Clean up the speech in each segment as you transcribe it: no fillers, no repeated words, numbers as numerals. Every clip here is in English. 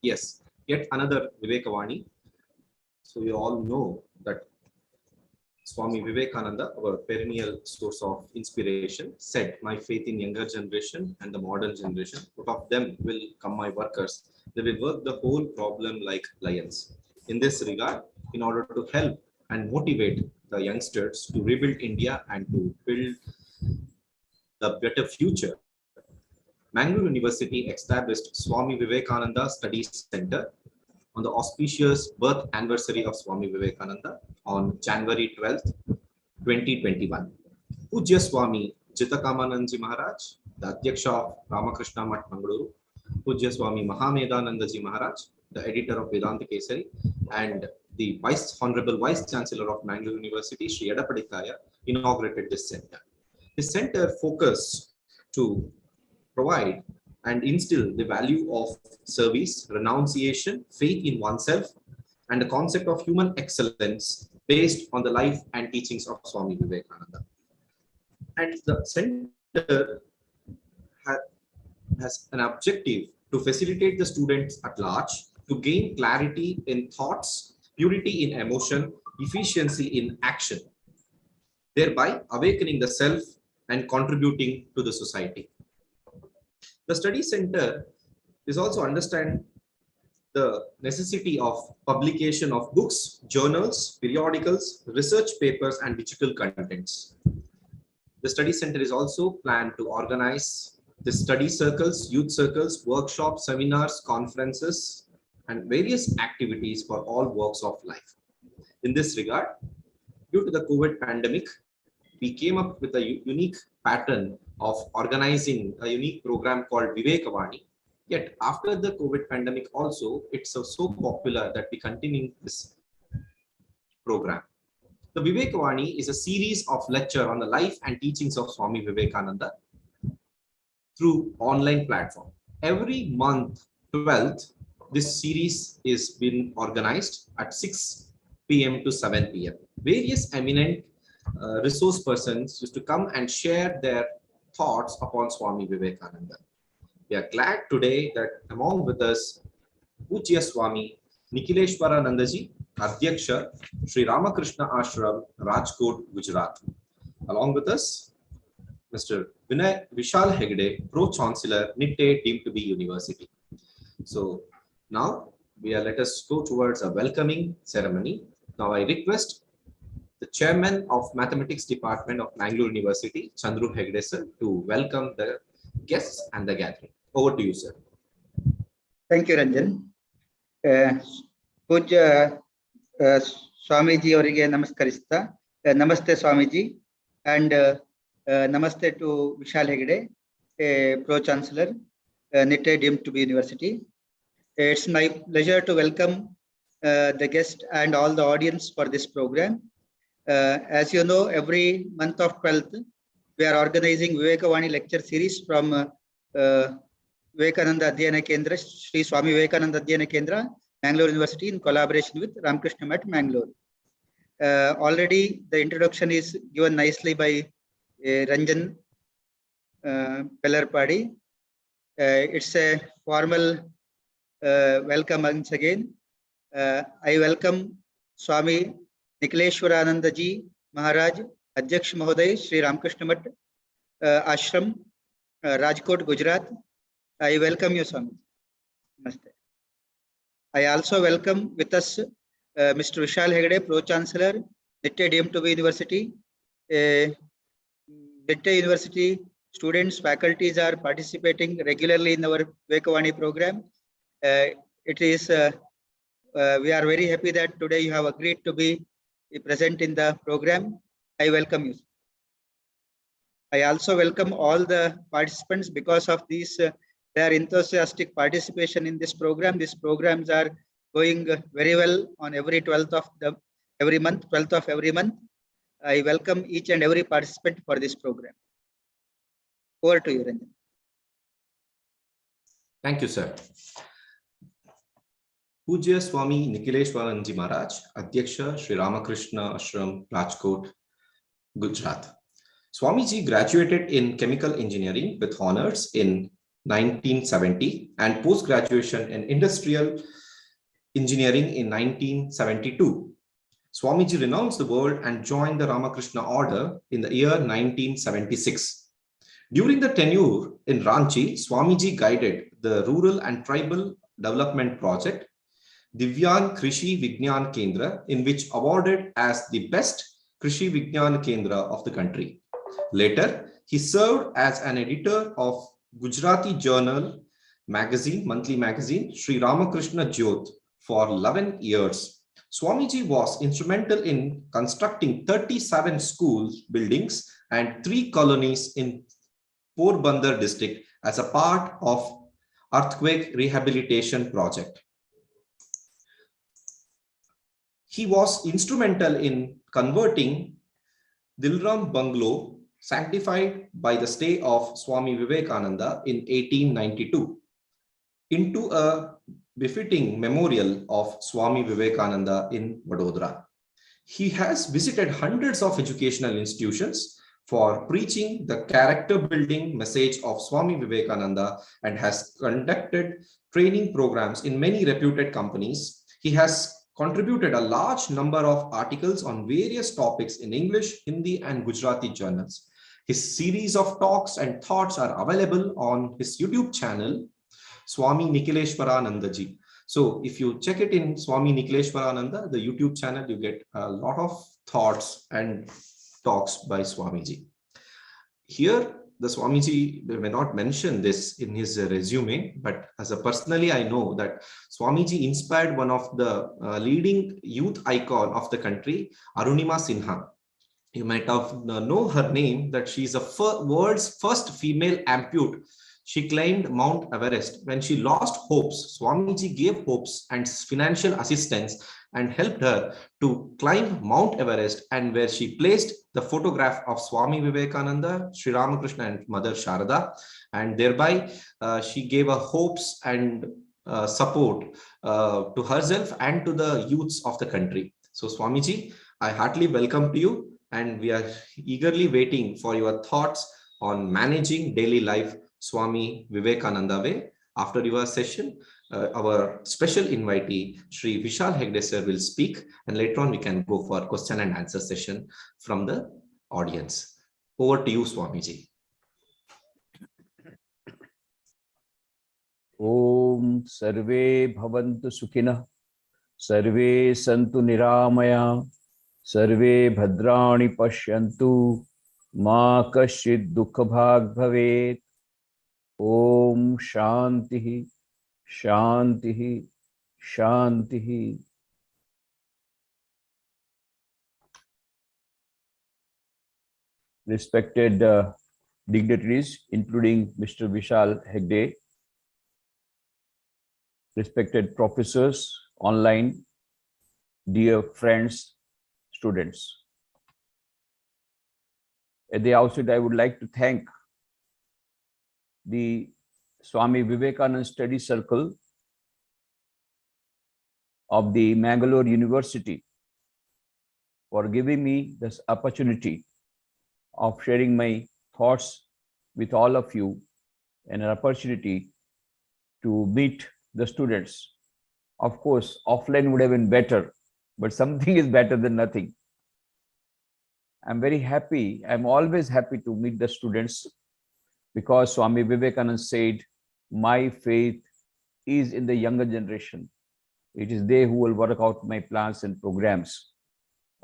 Yes, yet another Vivekavani. So you all know that Swami Vivekananda, our perennial source of inspiration, said, "My faith in younger generation and the modern generation, out of them will come my workers. They will work the whole problem like lions." In this regard, in order to help and motivate the youngsters to rebuild India and to build the better future, Mangalore University established Swami Vivekananda Study Center on the auspicious birth anniversary of Swami Vivekananda on January 12th, 2021. Pujya Swami Jitakamananji Maharaj, the Adhyaksha of Ramakrishna Math Mangaluru, Pujya Swami Mahamedanandaji Maharaj, the editor of Vedanta Kesari, and the Honorable Vice Chancellor of Mangalore University, Sri Edapadikaya, inaugurated this center. This center focused to provide and instill the value of service, renunciation, faith in oneself, and the concept of human excellence based on the life and teachings of Swami Vivekananda. And the center has an objective to facilitate the students at large to gain clarity in thoughts, purity in emotion, efficiency in action, thereby awakening the self and contributing to the society. The study center is also understand the necessity of publication of books, journals, periodicals, research papers, and digital contents. The study center is also planned to organize the study circles, youth circles, workshops, seminars, conferences, and various activities for all walks of life. In this regard, due to the COVID pandemic, we came up with a unique pattern of organizing a unique program called Vivekavani. Yet after the COVID pandemic also, it's so popular that we continue this program. The Vivekavani is a series of lecture on the life and teachings of Swami Vivekananda through online platform. Every month, 12th, this series is been organized at 6 p.m. to 7 p.m. Various eminent resource persons used to come and share their thoughts upon Swami Vivekananda. We are glad today that among with us, Pujya Swami Nikhileshwaranandaji, Adhyaksha, Sri Ramakrishna Ashram, Rajkot, Gujarat. Along with us, Mr. Vishal Hegde, Pro-Chancellor, NITTE, deemed to be University. So now let us go towards a welcoming ceremony. Now I request the Chairman of Mathematics Department of Mangalore University, Chandru Hegde sir, to welcome the guests and the gathering. Over to you, sir. Thank you, Ranjan. Pujya Swamiji avarige namaskarista. Namaste Swamiji, and namaste to Vishal Hegde, Pro-Chancellor, NITTE deemed to be University. It's my pleasure to welcome the guest and all the audience for this program. As you know, every month of 12th, we are organizing Vivekavani lecture series from Vivekananda Adhyayana Kendra, Sri Swami Vivekananda Adhyayana Kendra, Mangalore University, in collaboration with Ramakrishna Math Mangalore. Already the introduction is given nicely by Ranjan Pellarpadi. It's a formal welcome once again. I welcome Swami Nikhileshwaranandaji Maharaj, Adhyaksh Mahoday, Sri Ramakrishna Math Ashram, Rajkot, Gujarat. I welcome you, Swami. Namaste. I also welcome with us Mr. Vishal Hegde, Pro-Chancellor, NITTE deemed to be University. NITTE University students, faculties are participating regularly in our Vivekavani program. It is we are very happy that today you have agreed to be present in the program. I welcome you. I also welcome all the participants because of these their enthusiastic participation in this program. These programs are going very well on every 12th of every month. I welcome each and every participant for this program. Over to you, Ranjan. Thank you, sir. Pujya Swami Nikhileshwaranandaji Maharaj, Adhyaksha, Sri Ramakrishna Ashram, Rajkot, Gujarat. Swamiji graduated in chemical engineering with honors in 1970 and post-graduation in industrial engineering in 1972. Swamiji renounced the world and joined the Ramakrishna order in the year 1976. During the tenure in Ranchi, Swamiji guided the Rural and Tribal Development Project, Divyan Krishi Vignan Kendra, in which awarded as the best Krishi Vignan Kendra of the country. Later, he served as an editor of Gujarati journal magazine, monthly magazine, Sri Ramakrishna Jyot for 11 years. Swamiji was instrumental in constructing 37 school buildings and 3 colonies in Porbandar district as a part of earthquake rehabilitation project. He was instrumental in converting Dilram Bungalow, sanctified by the stay of Swami Vivekananda in 1892, into a befitting memorial of Swami Vivekananda in Vadodara. He has visited hundreds of educational institutions for preaching the character building message of Swami Vivekananda and has conducted training programs in many reputed companies. He has contributed a large number of articles on various topics in English, Hindi, and Gujarati journals. His series of talks and thoughts are available on his YouTube channel, Swami Nikhileshwaranandaji. So if you check it in Swami Nikhileshwarananda, the YouTube channel, you get a lot of thoughts and talks by Swamiji. Here, the Swamiji may not mention this in his resume, but as a personally, I know that Swamiji inspired one of the leading youth icon of the country, Arunima Sinha. You might have know her name, that she is the world's first female ampute. She climbed Mount Everest. When she lost hopes, Swamiji gave hopes and financial assistance and helped her to climb Mount Everest, and where she placed the photograph of Swami Vivekananda, Sri Ramakrishna and Mother Sharada, and thereby she gave her hopes and support to herself and to the youths of the country. So Swamiji, I heartily welcome to you, and we are eagerly waiting for your thoughts on managing daily life Swami Vivekananda way. After your session, our special invitee, Sri Vishal Hegde sir, will speak, and later on we can go for question and answer session from the audience. Over to you, Swamiji. Om Sarve Bhavantu Sukhina, Sarve Santu Niramaya, Sarve Bhadrani Pashyantu, Ma Kashchid Dukha Bhag Bhavet. Om Shantihi, Shantihi, Shantihi. Respected dignitaries, including Mr. Vishal Hegde, respected professors, online, dear friends, students. At the outset, I would like to thank the Swami Vivekananda Study Circle of the Mangalore University for giving me this opportunity of sharing my thoughts with all of you, and an opportunity to meet the students. Of course, offline would have been better, but something is better than nothing. I'm very happy. I'm always happy to meet the students, because Swami Vivekananda said, my faith is in the younger generation. It is they who will work out my plans and programs.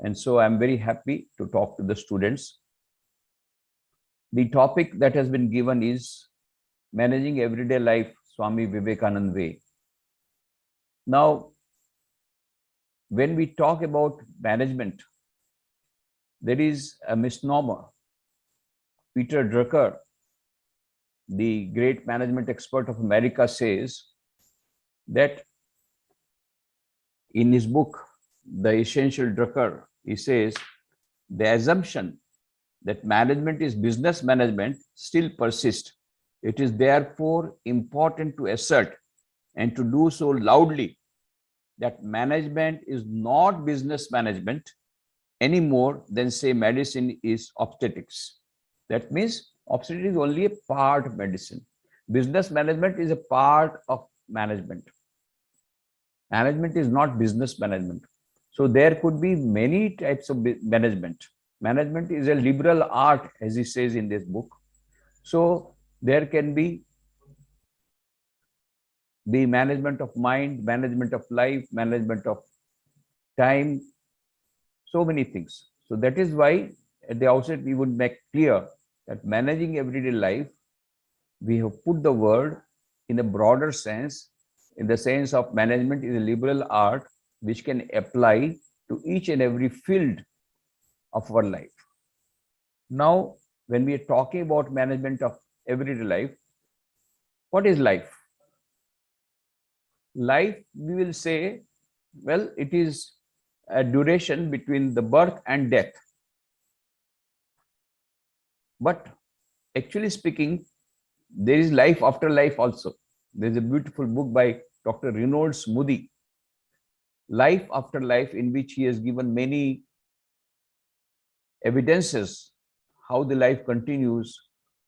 And so I'm very happy to talk to the students. The topic that has been given is managing everyday life, Swami Vivekananda way. Now, when we talk about management, there is a misnomer. Peter Drucker, the great management expert of America, says that in his book, The Essential Drucker, he says the assumption that management is business management still persists. It is therefore important to assert, and to do so loudly, that management is not business management any more than, say, medicine is obstetrics. That means obstetrics is only a part of medicine. Business management is a part of management. Management is not business management. So there could be many types of management. Management is a liberal art, as he says in this book. So there can be the management of mind, management of life, management of time, so many things. So that is why at the outset we would make clear that managing everyday life, we have put the word in a broader sense, in the sense of management is a liberal art which can apply to each and every field of our life. Now, when we are talking about management of everyday life, what is life? Life, we will say, well, it is a duration between the birth and death. But actually speaking, there is life after life also. There is a beautiful book by Dr. Reynolds Moody, Life After Life, in which he has given many evidences how the life continues.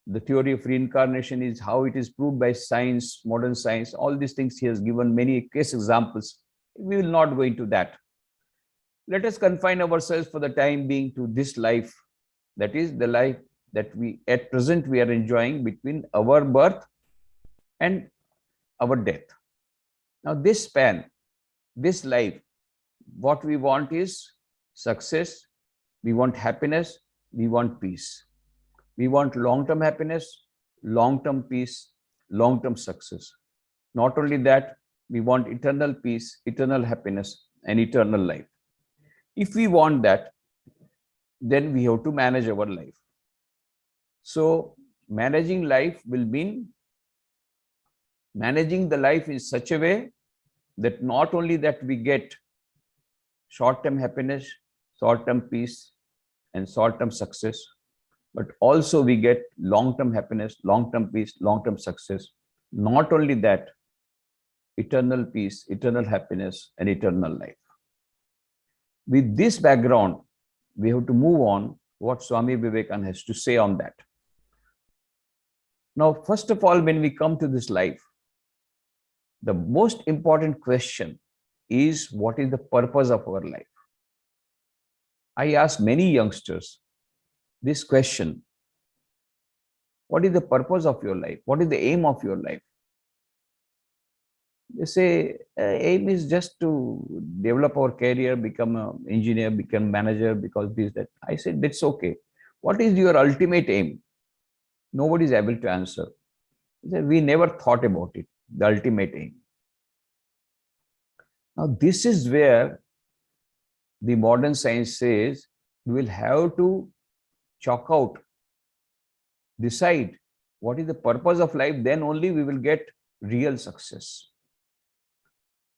The theory of reincarnation is how it is proved by science, modern science. All these things he has given many case examples. We will not go into that. Let us confine ourselves for the time being to this life. That is the life that we at present we are enjoying between our birth and our death. Now this span, this life, what we want is success, we want happiness, we want peace. We want long-term happiness, long-term peace, long-term success. Not only that, we want eternal peace, eternal happiness, and eternal life. If we want that, then we have to manage our life. So managing life will mean managing the life in such a way that not only that we get short-term happiness, short-term peace, and short-term success, but also we get long-term happiness, long-term peace, long-term success. Not only that, eternal peace, eternal happiness, and eternal life. With this background, we have to move on what Swami Vivekananda has to say on that. Now, first of all, when we come to this life, the most important question is, what is the purpose of our life? I ask many youngsters this question: what is the purpose of your life? What is the aim of your life? They say aim is just to develop our career, become an engineer, become manager, because this, that. I said, that's okay. What is your ultimate aim? Nobody is able to answer. He said, we never thought about it, the ultimate aim. Now, this is where the modern science says we will have to chalk out, decide what is the purpose of life, then only we will get real success.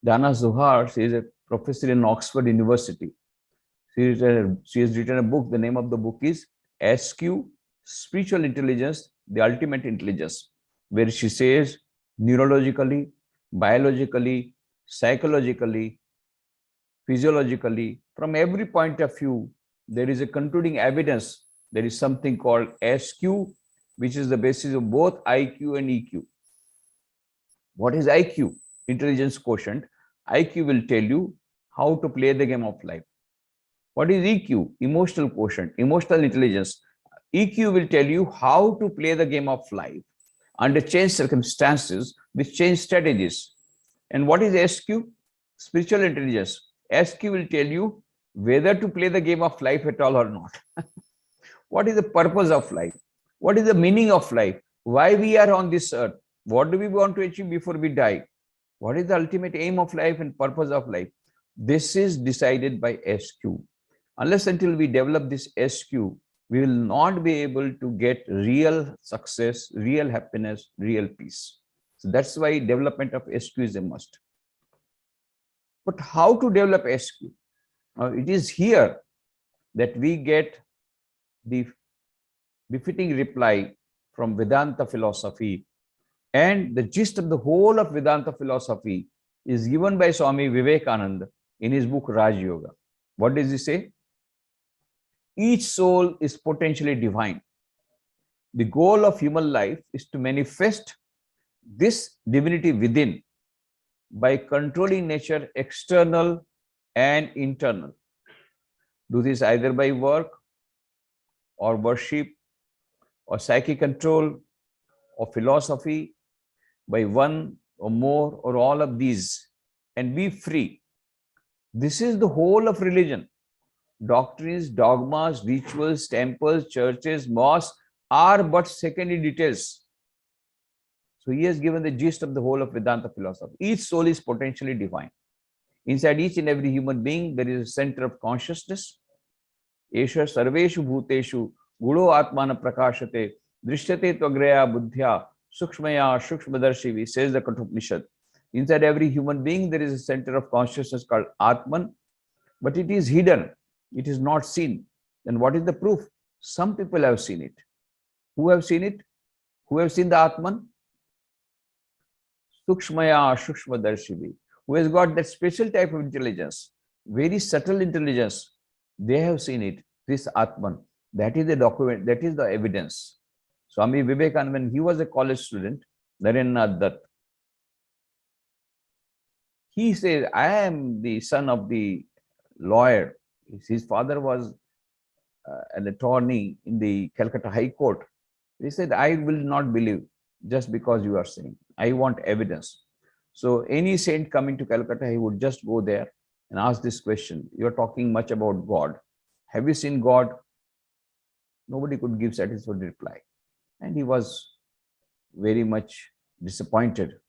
Dana Zohar, she is a professor in Oxford University. She has written a book. The name of the book is SQ, Spiritual Intelligence, the Ultimate Intelligence, where she says neurologically, biologically, psychologically, physiologically, from every point of view, there is a concluding evidence. There is something called SQ, which is the basis of both IQ and EQ. What is IQ? Intelligence quotient. IQ will tell you how to play the game of life. What is EQ? Emotional quotient, emotional intelligence. EQ will tell you how to play the game of life under changed circumstances with changed strategies. And what is SQ? Spiritual intelligence. SQ will tell you whether to play the game of life at all or not. What is the purpose of life? What is the meaning of life? Why we are on this earth? What do we want to achieve before we die? What is the ultimate aim of life and purpose of life? This is decided by SQ. Unless until we develop this SQ, we will not be able to get real success, real happiness, real peace. So that's why development of SQ is a must. But how to develop SQ? It is here that we get the befitting reply from Vedanta philosophy. And the gist of the whole of Vedanta philosophy is given by Swami Vivekananda in his book Raj Yoga. What does he say? Each soul is potentially divine. The goal of human life is to manifest this divinity within by controlling nature external and internal. Do this either by work or worship or psychic control or philosophy, by one or more or all of these, and be free. This is the whole of religion. Doctrines, dogmas, rituals, temples, churches, mosques are but secondary details. So he has given the gist of the whole of Vedanta philosophy. Each soul is potentially divine. Inside each and every human being, there is a center of consciousness. Esha sarveshu bhuteshu gudo atmana prakashate drishyate tvagreya buddhya sukshmaya sukshmadarshivi, says the Kathopanishad. Inside every human being, there is a center of consciousness called Atman, but it is hidden. It is not seen. Then what is the proof? Some people have seen it. Who have seen it? Who have seen the Atman? Sukshmaya Sukshmadarshivi, who has got that special type of intelligence, very subtle intelligence. They have seen it, this Atman. That is the document, that is the evidence. Swami Vivekananda, when he was a college student, Narendra Dutt, he says, I am the son of the lawyer. His father was an attorney in the Calcutta High Court. He said, I will not believe just because you are saying. I want evidence. So any saint coming to Calcutta, he would just go there and ask this question. You are talking much about God. Have you seen God? Nobody could give satisfactory reply. And he was very much disappointed.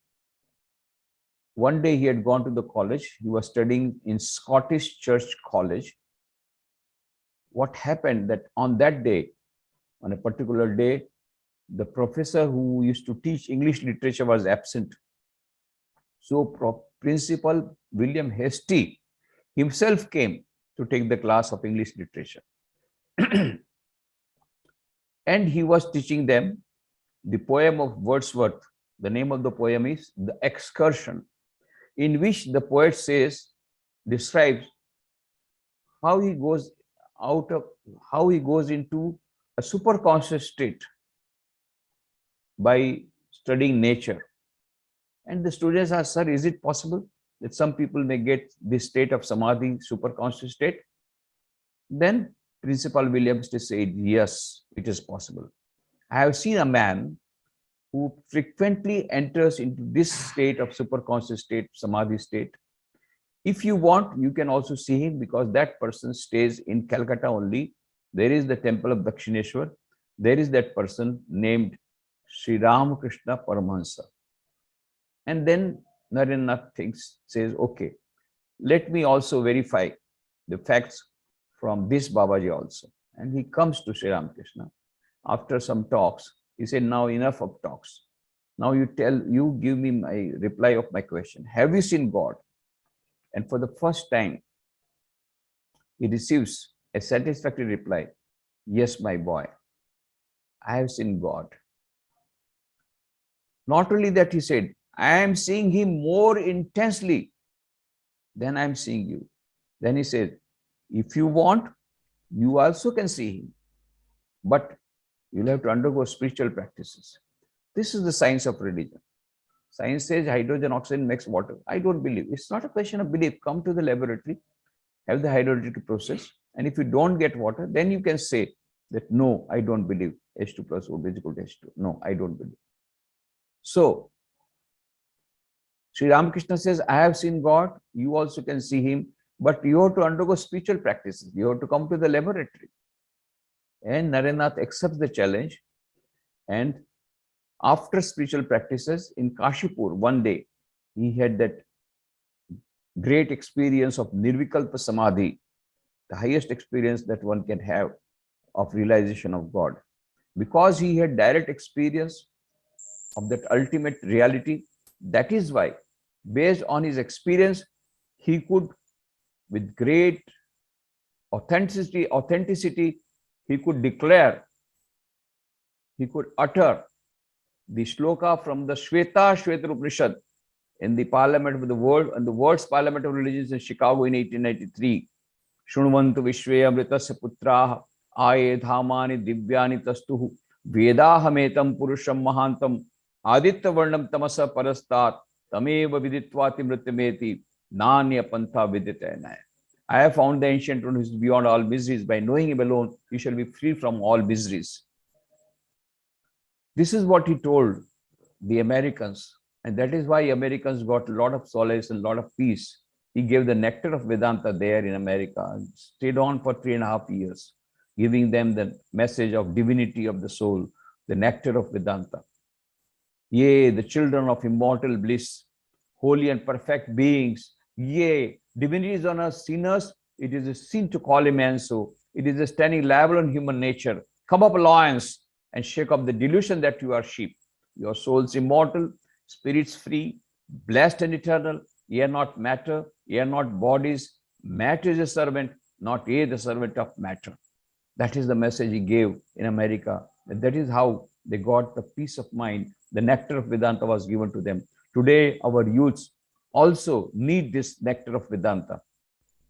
One day he had gone to the college. He was studying in Scottish Church College. What happened that on that day, on a particular day, the professor who used to teach English literature was absent. So Principal William Hastie himself came to take the class of English literature. And he was teaching them the poem of Wordsworth. The name of the poem is The Excursion, in which the poet describes how he goes into a superconscious state by studying nature. And the students asked, sir, is it possible that some people may get this state of samadhi, superconscious state? Then Principal Williams said, yes, it is possible. I have seen a man who frequently enters into this state of superconscious state, samadhi state. If you want, you can also see him, because that person stays in Calcutta only. There is the temple of Dakshineshwar. There is that person named Sri Ramakrishna Paramahansa. And then Narendra says, okay, let me also verify the facts from this Babaji also. And he comes to Sri Ramakrishna. After some talks, he said, now enough of talks. Now you give me my reply of my question. Have you seen God? And for the first time, he receives a satisfactory reply. Yes, my boy, I have seen God. Not only that, he said, I am seeing him more intensely than I am seeing you. Then he said, if you want, you also can see him, but you'll have to undergo spiritual practices. This is the science of religion. Science says hydrogen oxygen makes water. I don't believe. It's not a question of belief. Come to the laboratory, have the hydrolytic process, and if you don't get water, then you can say that, no, I don't believe H2 plus O is equal to H2. No, I don't believe. So, Sri Ramakrishna says, I have seen God, you also can see him, but you have to undergo spiritual practices. You have to come to the laboratory. And Narenath accepts the challenge. And after spiritual practices in Kashipur, one day, he had that great experience of Nirvikalpa Samadhi, the highest experience that one can have of realization of God. Because he had direct experience of that ultimate reality, that is why, based on his experience, he could, with great authenticity, he could declare, he could utter the shloka from the Shveta Upanishad in the Parliament of the World, and the World's Parliament of Religions in Chicago in 1893. Shunvantu Vishwe Amritasya Putraha Aye Dhamani Divyani Tastuhu Vedahametam Purusham Mahantam Aditya Varnam Tamasa Parastat Tameva Viditvati Mritameti Nanya Pantha Viditana. I have found the ancient one who is beyond all miseries. By knowing him alone, you shall be free from all miseries. This is what he told the Americans. And that is why Americans got a lot of solace and a lot of peace. He gave the nectar of Vedanta there in America and stayed on for 3.5 years, giving them the message of divinity of the soul, the nectar of Vedanta. Yea, the children of immortal bliss, holy and perfect beings. Yea, divinity is on us sinners. It is a sin to call him and so. It is a standing label on human nature. Come up, alliance, and shake off the delusion that you are sheep. Your soul's immortal, spirits free, blessed and eternal. Ye are not matter, ye are not bodies. Matter is a servant, not ye the servant of matter. That is the message he gave in America. And that is how they got the peace of mind. The nectar of Vedanta was given to them. Today, our youths also need this nectar of Vedanta,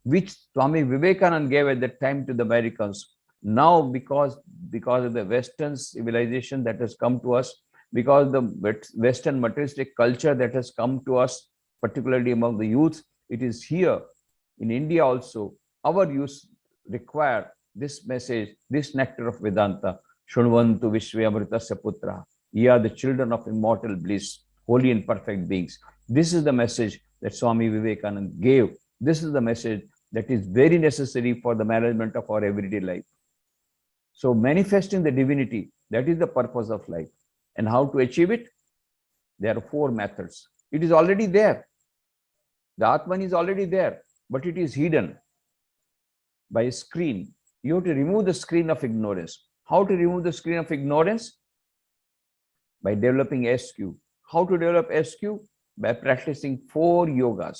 which Swami Vivekananda gave at that time to the Americans. Now, because of the Western civilization that has come to us, because the Western materialistic culture that has come to us, particularly among the youth, it is here in India also. Our youth require this message, this nectar of Vedanta. Shunvantu Vishwe Amritasya Putra. Ye are the children of immortal bliss, holy and perfect beings. This is the message that Swami Vivekananda gave. This is the message that is very necessary for the management of our everyday life. So manifesting the divinity, that is the purpose of life. And how to achieve it? There are 4 methods. It is already there. The Atman is already there, but it is hidden by a screen. You have to remove the screen of ignorance. How to remove the screen of ignorance? By developing SQ. How to develop SQ? By practicing 4 yogas.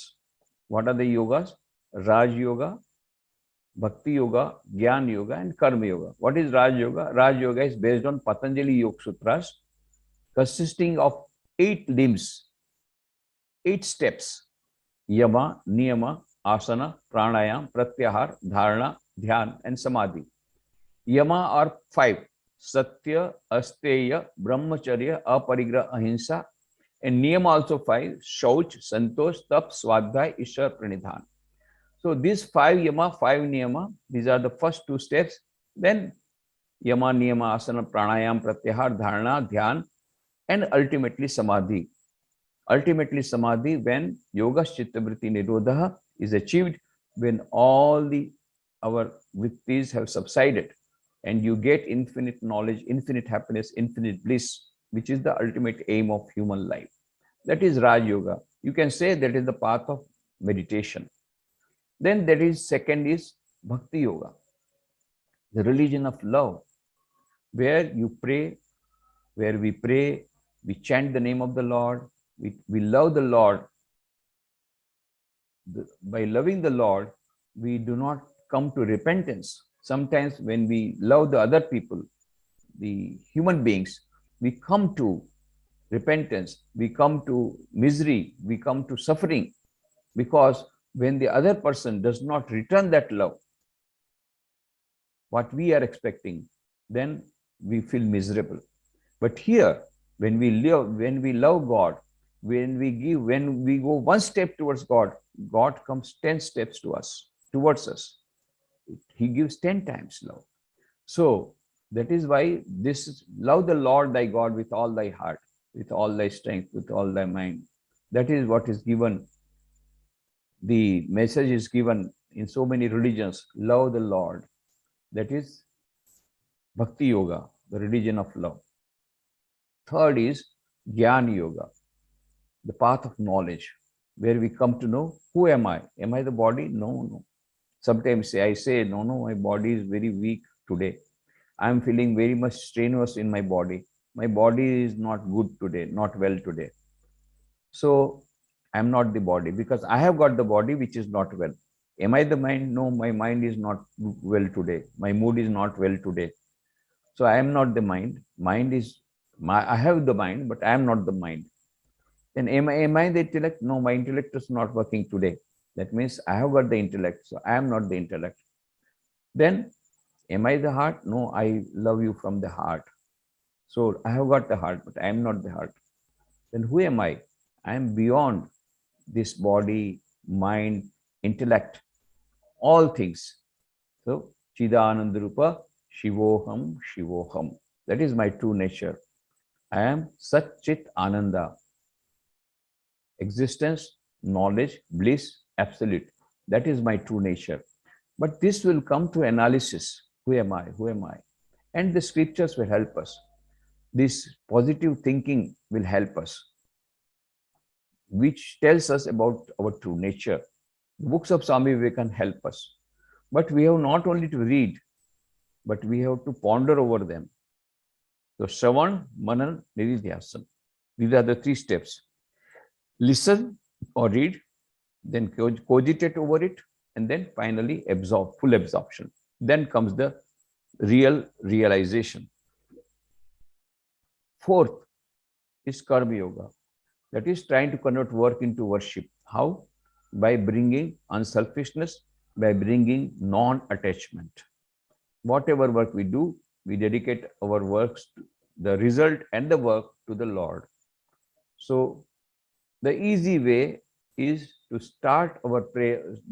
What are the yogas? Raj Yoga, Bhakti Yoga, Jnana Yoga, and Karma Yoga. What is Raj Yoga? Raj Yoga is based on Patanjali Yoga Sutras, consisting of 8 limbs, 8 steps: Yama, Niyama, Asana, Pranayam, Pratyahar, Dharana, Dhyan, and Samadhi. Yama are 5: Satya, Asteya, Brahmacharya, Aparigraha, Ahimsa, and Niyama also 5: Shauch, Santosh, Tap, Swadhyay, Ishar, Pranidhan. So these 5 Yama, 5 Niyama, these are the first 2 steps. Then Yama, Niyama, Asana, Pranayam, Pratyahar, Dharana, Dhyan, and ultimately Samadhi. Ultimately Samadhi, when Yoga Chittavriti Nirodha is achieved, when all our vrittis have subsided, and you get infinite knowledge, infinite happiness, infinite bliss, which is the ultimate aim of human life. That is Raj Yoga. You can say that is the path of meditation. Then that is second is Bhakti Yoga, the religion of love, where you pray, where we pray, we chant the name of the Lord, we love the Lord. By loving the Lord, we do not come to repentance. Sometimes when we love the other people, the human beings, we come to repentance, we come to misery, we come to suffering, because when the other person does not return that love, what we are expecting, then we feel miserable. But here, when we love God, when we go 1 step towards God, God comes 10 steps towards us. He gives 10 times love. So that is why this is love the Lord thy God with all thy heart, with all thy strength, with all thy mind. That is what is given. The message is given in so many religions. Love the Lord. That is Bhakti Yoga, the religion of love. Third is Jnana Yoga, the path of knowledge, where we come to know, who am I? Am I the body? No. Sometimes I say, no, my body is very weak today. I am feeling very much strenuous in my body. My body is not good today, not well today. So I am not the body, because I have got the body which is not well. Am I the mind? No, my mind is not well today. My mood is not well today. So I am not the mind. I have the mind, but I am not the mind. Then am I the intellect? No, my intellect is not working today. That means I have got the intellect, so I am not the intellect. Then am I the heart? No, I love you from the heart. So I have got the heart, but I am not the heart. then who am I? I am beyond this body, mind, intellect, all things. So, Chidanandarupa, Shivoham, Shivoham. That is my true nature. I am Satchit Ananda. Existence, knowledge, bliss, absolute. That is my true nature. But this will come to analysis. Who am I? Who am I? And the scriptures will help us. This positive thinking will help us, which tells us about our true nature. The books of Swami Vivekananda help us. But we have not only to read, but we have to ponder over them. So Shravan, Manan, Nididhyasana. These are the 3 steps. Listen or read, then cogitate over it, and then finally absorb, full absorption. Then comes the real realization. 4th is Karma Yoga. That is trying to convert work into worship. How? By bringing unselfishness, by bringing non-attachment. Whatever work we do, we dedicate our works, the result and the work to the Lord. So the easy way is to start our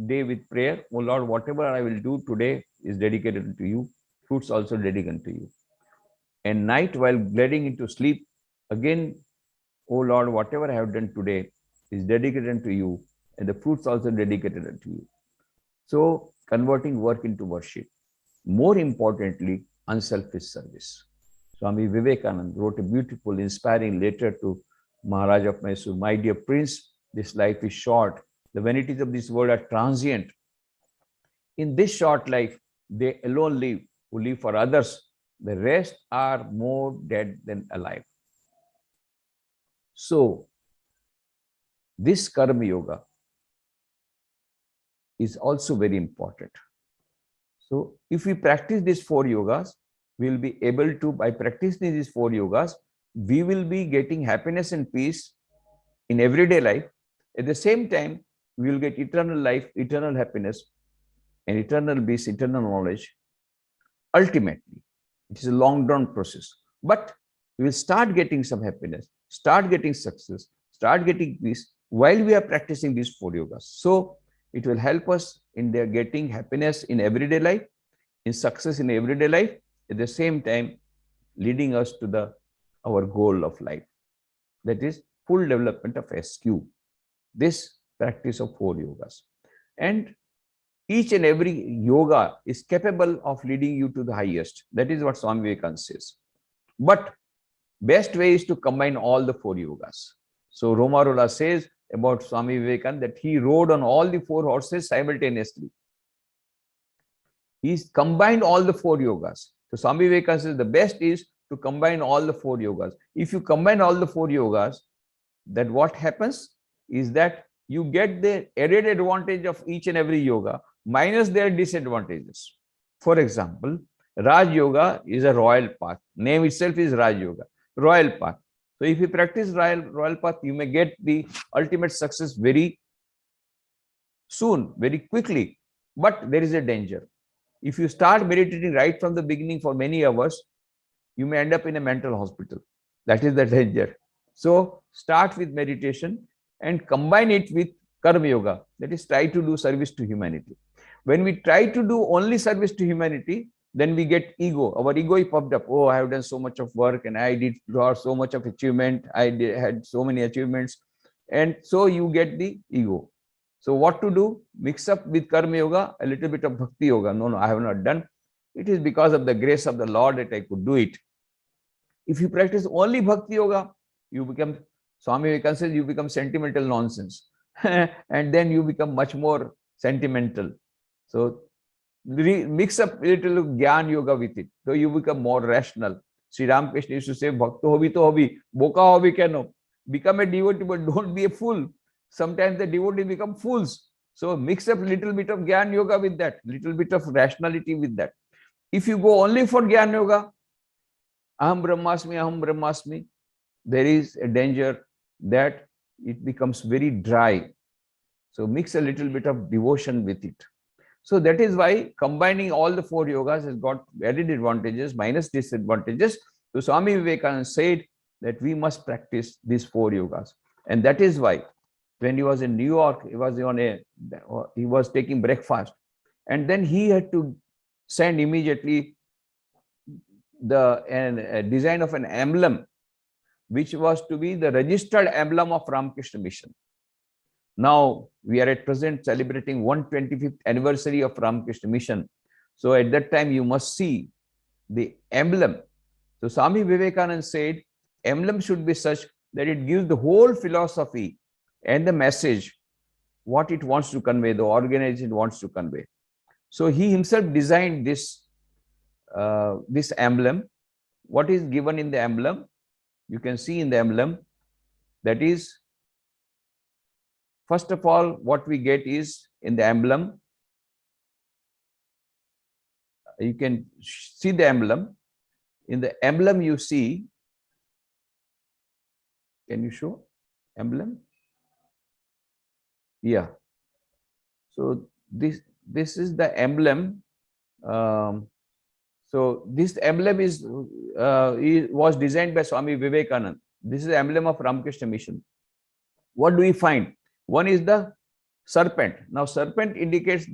day with prayer. Oh Lord, whatever I will do today is dedicated to you. Fruits also dedicated to you. And night, while getting into sleep, again, oh Lord, whatever I have done today is dedicated to you, and the fruits also dedicated to you. So converting work into worship. More importantly, unselfish service. Swami Vivekananda wrote a beautiful, inspiring letter to Maharaj of Mysore. My dear Prince, this life is short. The vanities of this world are transient. In this short life, they alone live, who live for others. The rest are more dead than alive. So, this Karma Yoga is also very important. So, if we practice these 4 yogas, we will be able to, by practicing these 4 yogas, we will be getting happiness and peace in everyday life. At the same time, we will get eternal life, eternal happiness, and eternal peace, eternal knowledge. Ultimately, it is a long-term process. But we will start getting some happiness, start getting success, start getting peace while we are practicing these 4 yogas. So it will help us in their getting happiness in everyday life, in success in everyday life, at the same time leading us to our goal of life. That is full development of SQ. This practice of 4 yogas. And each and every yoga is capable of leading you to the highest. That is what Swami Vivekananda says. But best way is to combine all the 4 yogas. So Romarola says about Swami Vivekananda that he rode on all the 4 horses simultaneously. He's combined all the 4 yogas. So Swami Vivekananda says the best is to combine all the 4 yogas. If you combine all the 4 yogas, then what happens is that you get the added advantage of each and every yoga minus their disadvantages. For example, Raj Yoga is a royal path. Name itself is Raj Yoga, royal path. So if you practice royal path, you may get the ultimate success very soon, very quickly. But there is a danger. If you start meditating right from the beginning for many hours, you may end up in a mental hospital. That is the danger. So start with meditation and combine it with Karma Yoga. That is, try to do service to humanity. When we try to do only service to humanity, then we get ego. Our ego is puffed up. Oh, I have done so much of work and I did so much of achievement. Had so many achievements. And so you get the ego. So what to do? Mix up with Karma Yoga, a little bit of Bhakti Yoga. No, I have not done. It is because of the grace of the Lord that I could do it. If you practice only Bhakti Yoga, you become, Swami Vivekananda says, you become sentimental nonsense. And then you become much more sentimental. So mix up a little Gyan Yoga with it. So you become more rational. Sri Ramakrishna used to say, Bhakto hobi to hobi, boka hobi keno. Become a devotee, but don't be a fool. Sometimes the devotees become fools. So mix up a little bit of Gyan Yoga with that, little bit of rationality with that. If you go only for Gyan Yoga, Aham Brahmasmi, there is a danger that it becomes very dry. So mix a little bit of devotion with it. So that is why combining all the 4 yogas has got added advantages minus disadvantages. So Swami Vivekananda said that we must practice these 4 yogas. And that is why when he was in New York, he was taking breakfast, and then he had to send immediately a design of an emblem, which was to be the registered emblem of Ramakrishna Mission. Now we are at present celebrating 125th anniversary of Ramakrishna Mission. So at that time you must see the emblem. So Swami Vivekananda said emblem should be such that it gives the whole philosophy and the message, what it wants to convey, the organization wants to convey. So he himself designed this emblem. What is given in the emblem? You can see in the emblem, that is, first of all, what we get is in the emblem, you can see the emblem. In the emblem you see, can you show emblem? Yeah. So this is the emblem. So this emblem was designed by Swami Vivekananda. This is the emblem of Ramakrishna Mission. What do we find? One is the serpent. Now serpent indicates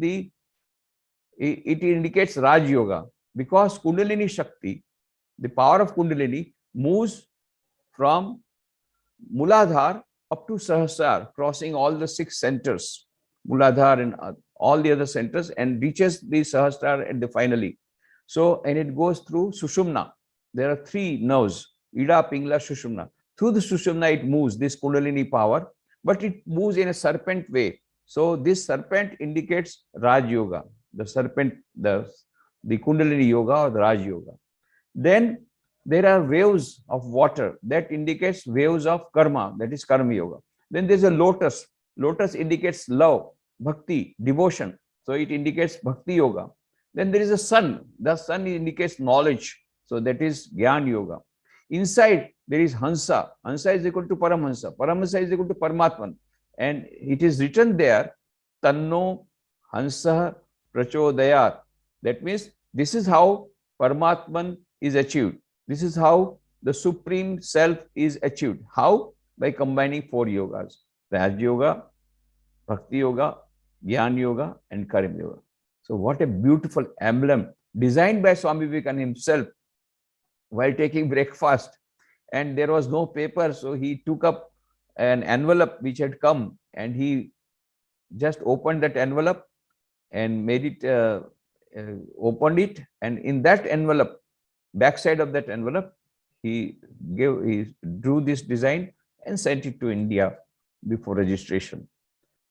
it indicates Raj Yoga, because Kundalini Shakti, the power of Kundalini, moves from Muladhara up to Sahasrara, crossing all the 6 centers, Muladhara and all the other centers, and reaches the Sahasrara at the finally. So, and it goes through Sushumna. There are 3 nerves, Ida, Pingala, Sushumna. Through the Sushumna it moves, this Kundalini power, but it moves in a serpent way. So this serpent indicates Raj Yoga, the serpent, the Kundalini Yoga or the Raj Yoga. Then there are waves of water that indicates waves of karma, that is Karma Yoga. Then there's a lotus. Lotus indicates love, bhakti, devotion. So it indicates Bhakti Yoga. Then there is a sun. The sun indicates knowledge. So that is Gyan Yoga. Inside there is Hansa. Hansa is equal to Paramhansa. Paramhansa is equal to Paramatman. And it is written there, Tanno Hansa Prachodayat. That means this is how Paramatman is achieved. This is how the Supreme Self is achieved. How? By combining 4 yogas. Raj Yoga, Bhakti Yoga, Gyan Yoga and Karma Yoga. So what a beautiful emblem designed by Swami Vivekananda himself while taking breakfast. And there was no paper, so he took up an envelope which had come and he just opened that envelope and made it, opened it, and in that envelope, backside of that envelope, he drew this design and sent it to India before registration.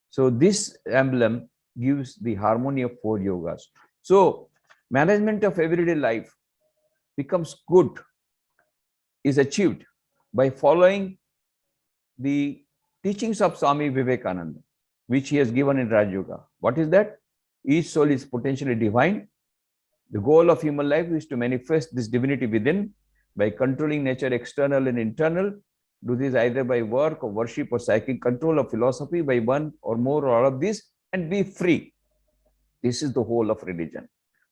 So this emblem gives the harmony of 4 yogas. So management of everyday life becomes good, is achieved by following the teachings of Swami Vivekananda, which he has given in Raj Yoga. What is that? Each soul is potentially divine. The goal of human life is to manifest this divinity within by controlling nature, external and internal. Do this either by work or worship or psychic control or philosophy, by one or more or all of this, and be free. This is the whole of religion.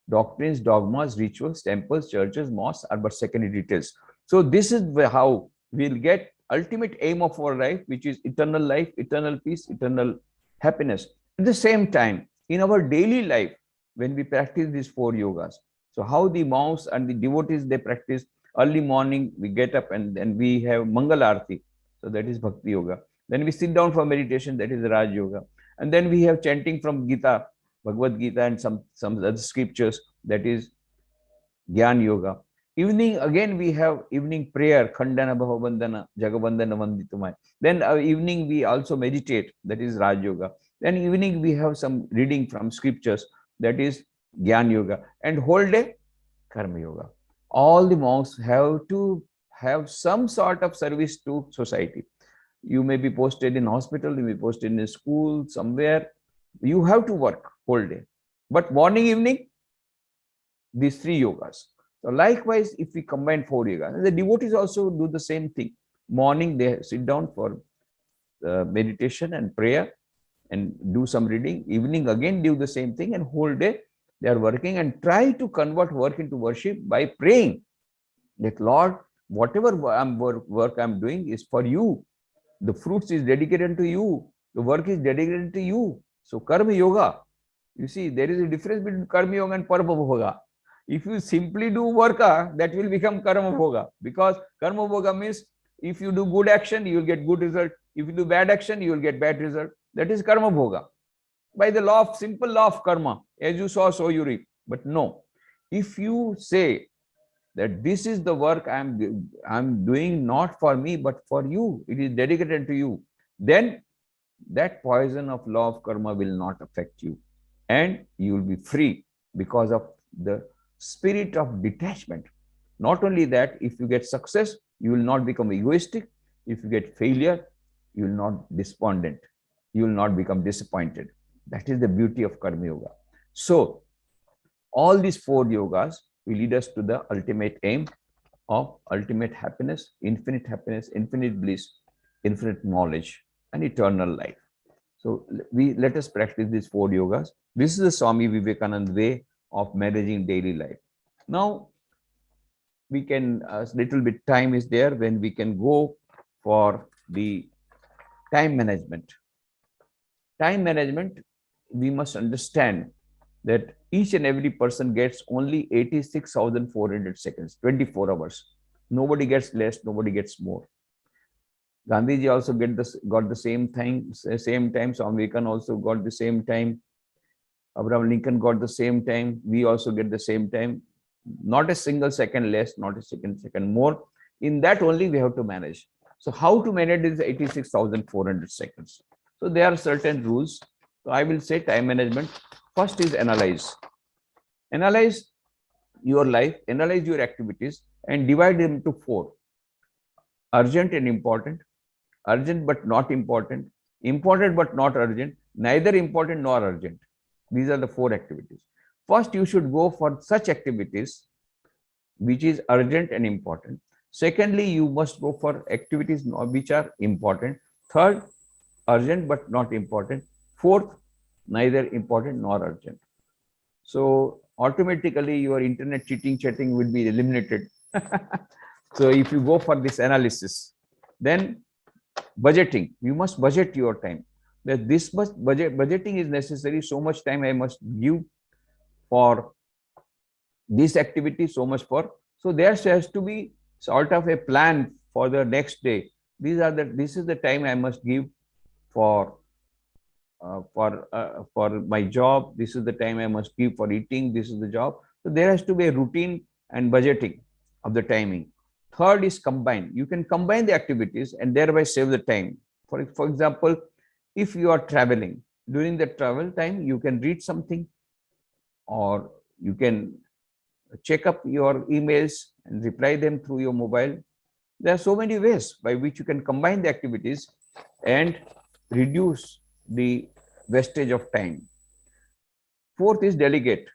Doctrines, dogmas, rituals, temples, churches, mosques are but secondary details. So this is how we'll get ultimate aim of our life, which is eternal life, eternal peace, eternal happiness. At the same time, in our daily life, when we practice these 4 yogas, so how the monks and the devotees, they practice early morning, we get up and then we have Mangal Arati. So that is Bhakti Yoga. Then we sit down for meditation, that is Raj Yoga. And then we have chanting from Gita, Bhagavad Gita and some other scriptures, that is Gyan Yoga. Evening, again we have evening prayer, Khandana Bhavabandhana, Jagabandhana Vanditumai. Then evening we also meditate, that is Raj Yoga. Then evening we have some reading from scriptures, that is Gyan Yoga. And whole day, Karma Yoga. All the monks have to have some sort of service to society. You may be posted in hospital, you may be posted in a school, somewhere. You have to work whole day. But morning, evening, these 3 yogas. So likewise, if we combine 4 yogas, the devotees also do the same thing. Morning, they sit down for meditation and prayer and do some reading. Evening, again, do the same thing, and whole day they are working and try to convert work into worship by praying that, Lord, whatever work I'm doing is for you. The fruits is dedicated to you. The work is dedicated to you. So karma yoga, you see, there is a difference between karma yoga and parama bhoga. If you simply do worka, that will become karma bhoga, because karma bhoga means if you do good action, you will get good result. If you do bad action, you will get bad result. That is karma bhoga. By the law of simple law of karma, as you saw, so you reap. But no, if you say that this is the work I'm doing not for me but for you, it is dedicated to you, then that poison of law of karma will not affect you, and you will be free because of the spirit of detachment. Not only that, if you get success, you will not become egoistic. If you get failure, you will not despondent. You will not become disappointed. That is the beauty of karma yoga. So all these four yogas will lead us to the ultimate aim of ultimate happiness, infinite bliss, infinite knowledge, and eternal life. So let us practice these four yogas. This is the Swami Vivekananda way of managing daily life. Now we can, little bit time is there when we can go for the time management. Time management, we must understand that each and every person gets only 86,400 seconds, 24 hours. Nobody gets less, nobody gets more. Gandhiji also got the same time. Swami Vivekananda also got the same time. Abraham Lincoln got the same time. We also get the same time. Not a single second less, not a second more. In that only we have to manage. So how to manage this 86,400 seconds? So there are certain rules. So I will say time management. First is analyze. Analyze your life, analyze your activities, and divide them into four. Urgent and important, urgent but not important, important but not urgent, neither important nor urgent. These are the four activities. First, you should go for such activities which is urgent and important. Secondly, you must go for activities which are important. Third, urgent but not important. Fourth, neither important nor urgent. So automatically your internet chatting will be eliminated. So if you go for this analysis, then budgeting, you must budget your time. That this much budgeting is necessary. So much time I must give for this activity, so much for. So there has to be sort of a plan for the next day. This is the time I must give for my job. This is the time I must give for eating. This is the job. So there has to be a routine and budgeting of the timing. Third is combine. You can combine the activities and thereby save the time. For example, if you are traveling, during the travel time, you can read something, or you can check up your emails and reply them through your mobile. There are so many ways by which you can combine the activities and reduce the wastage of time. Fourth is delegate.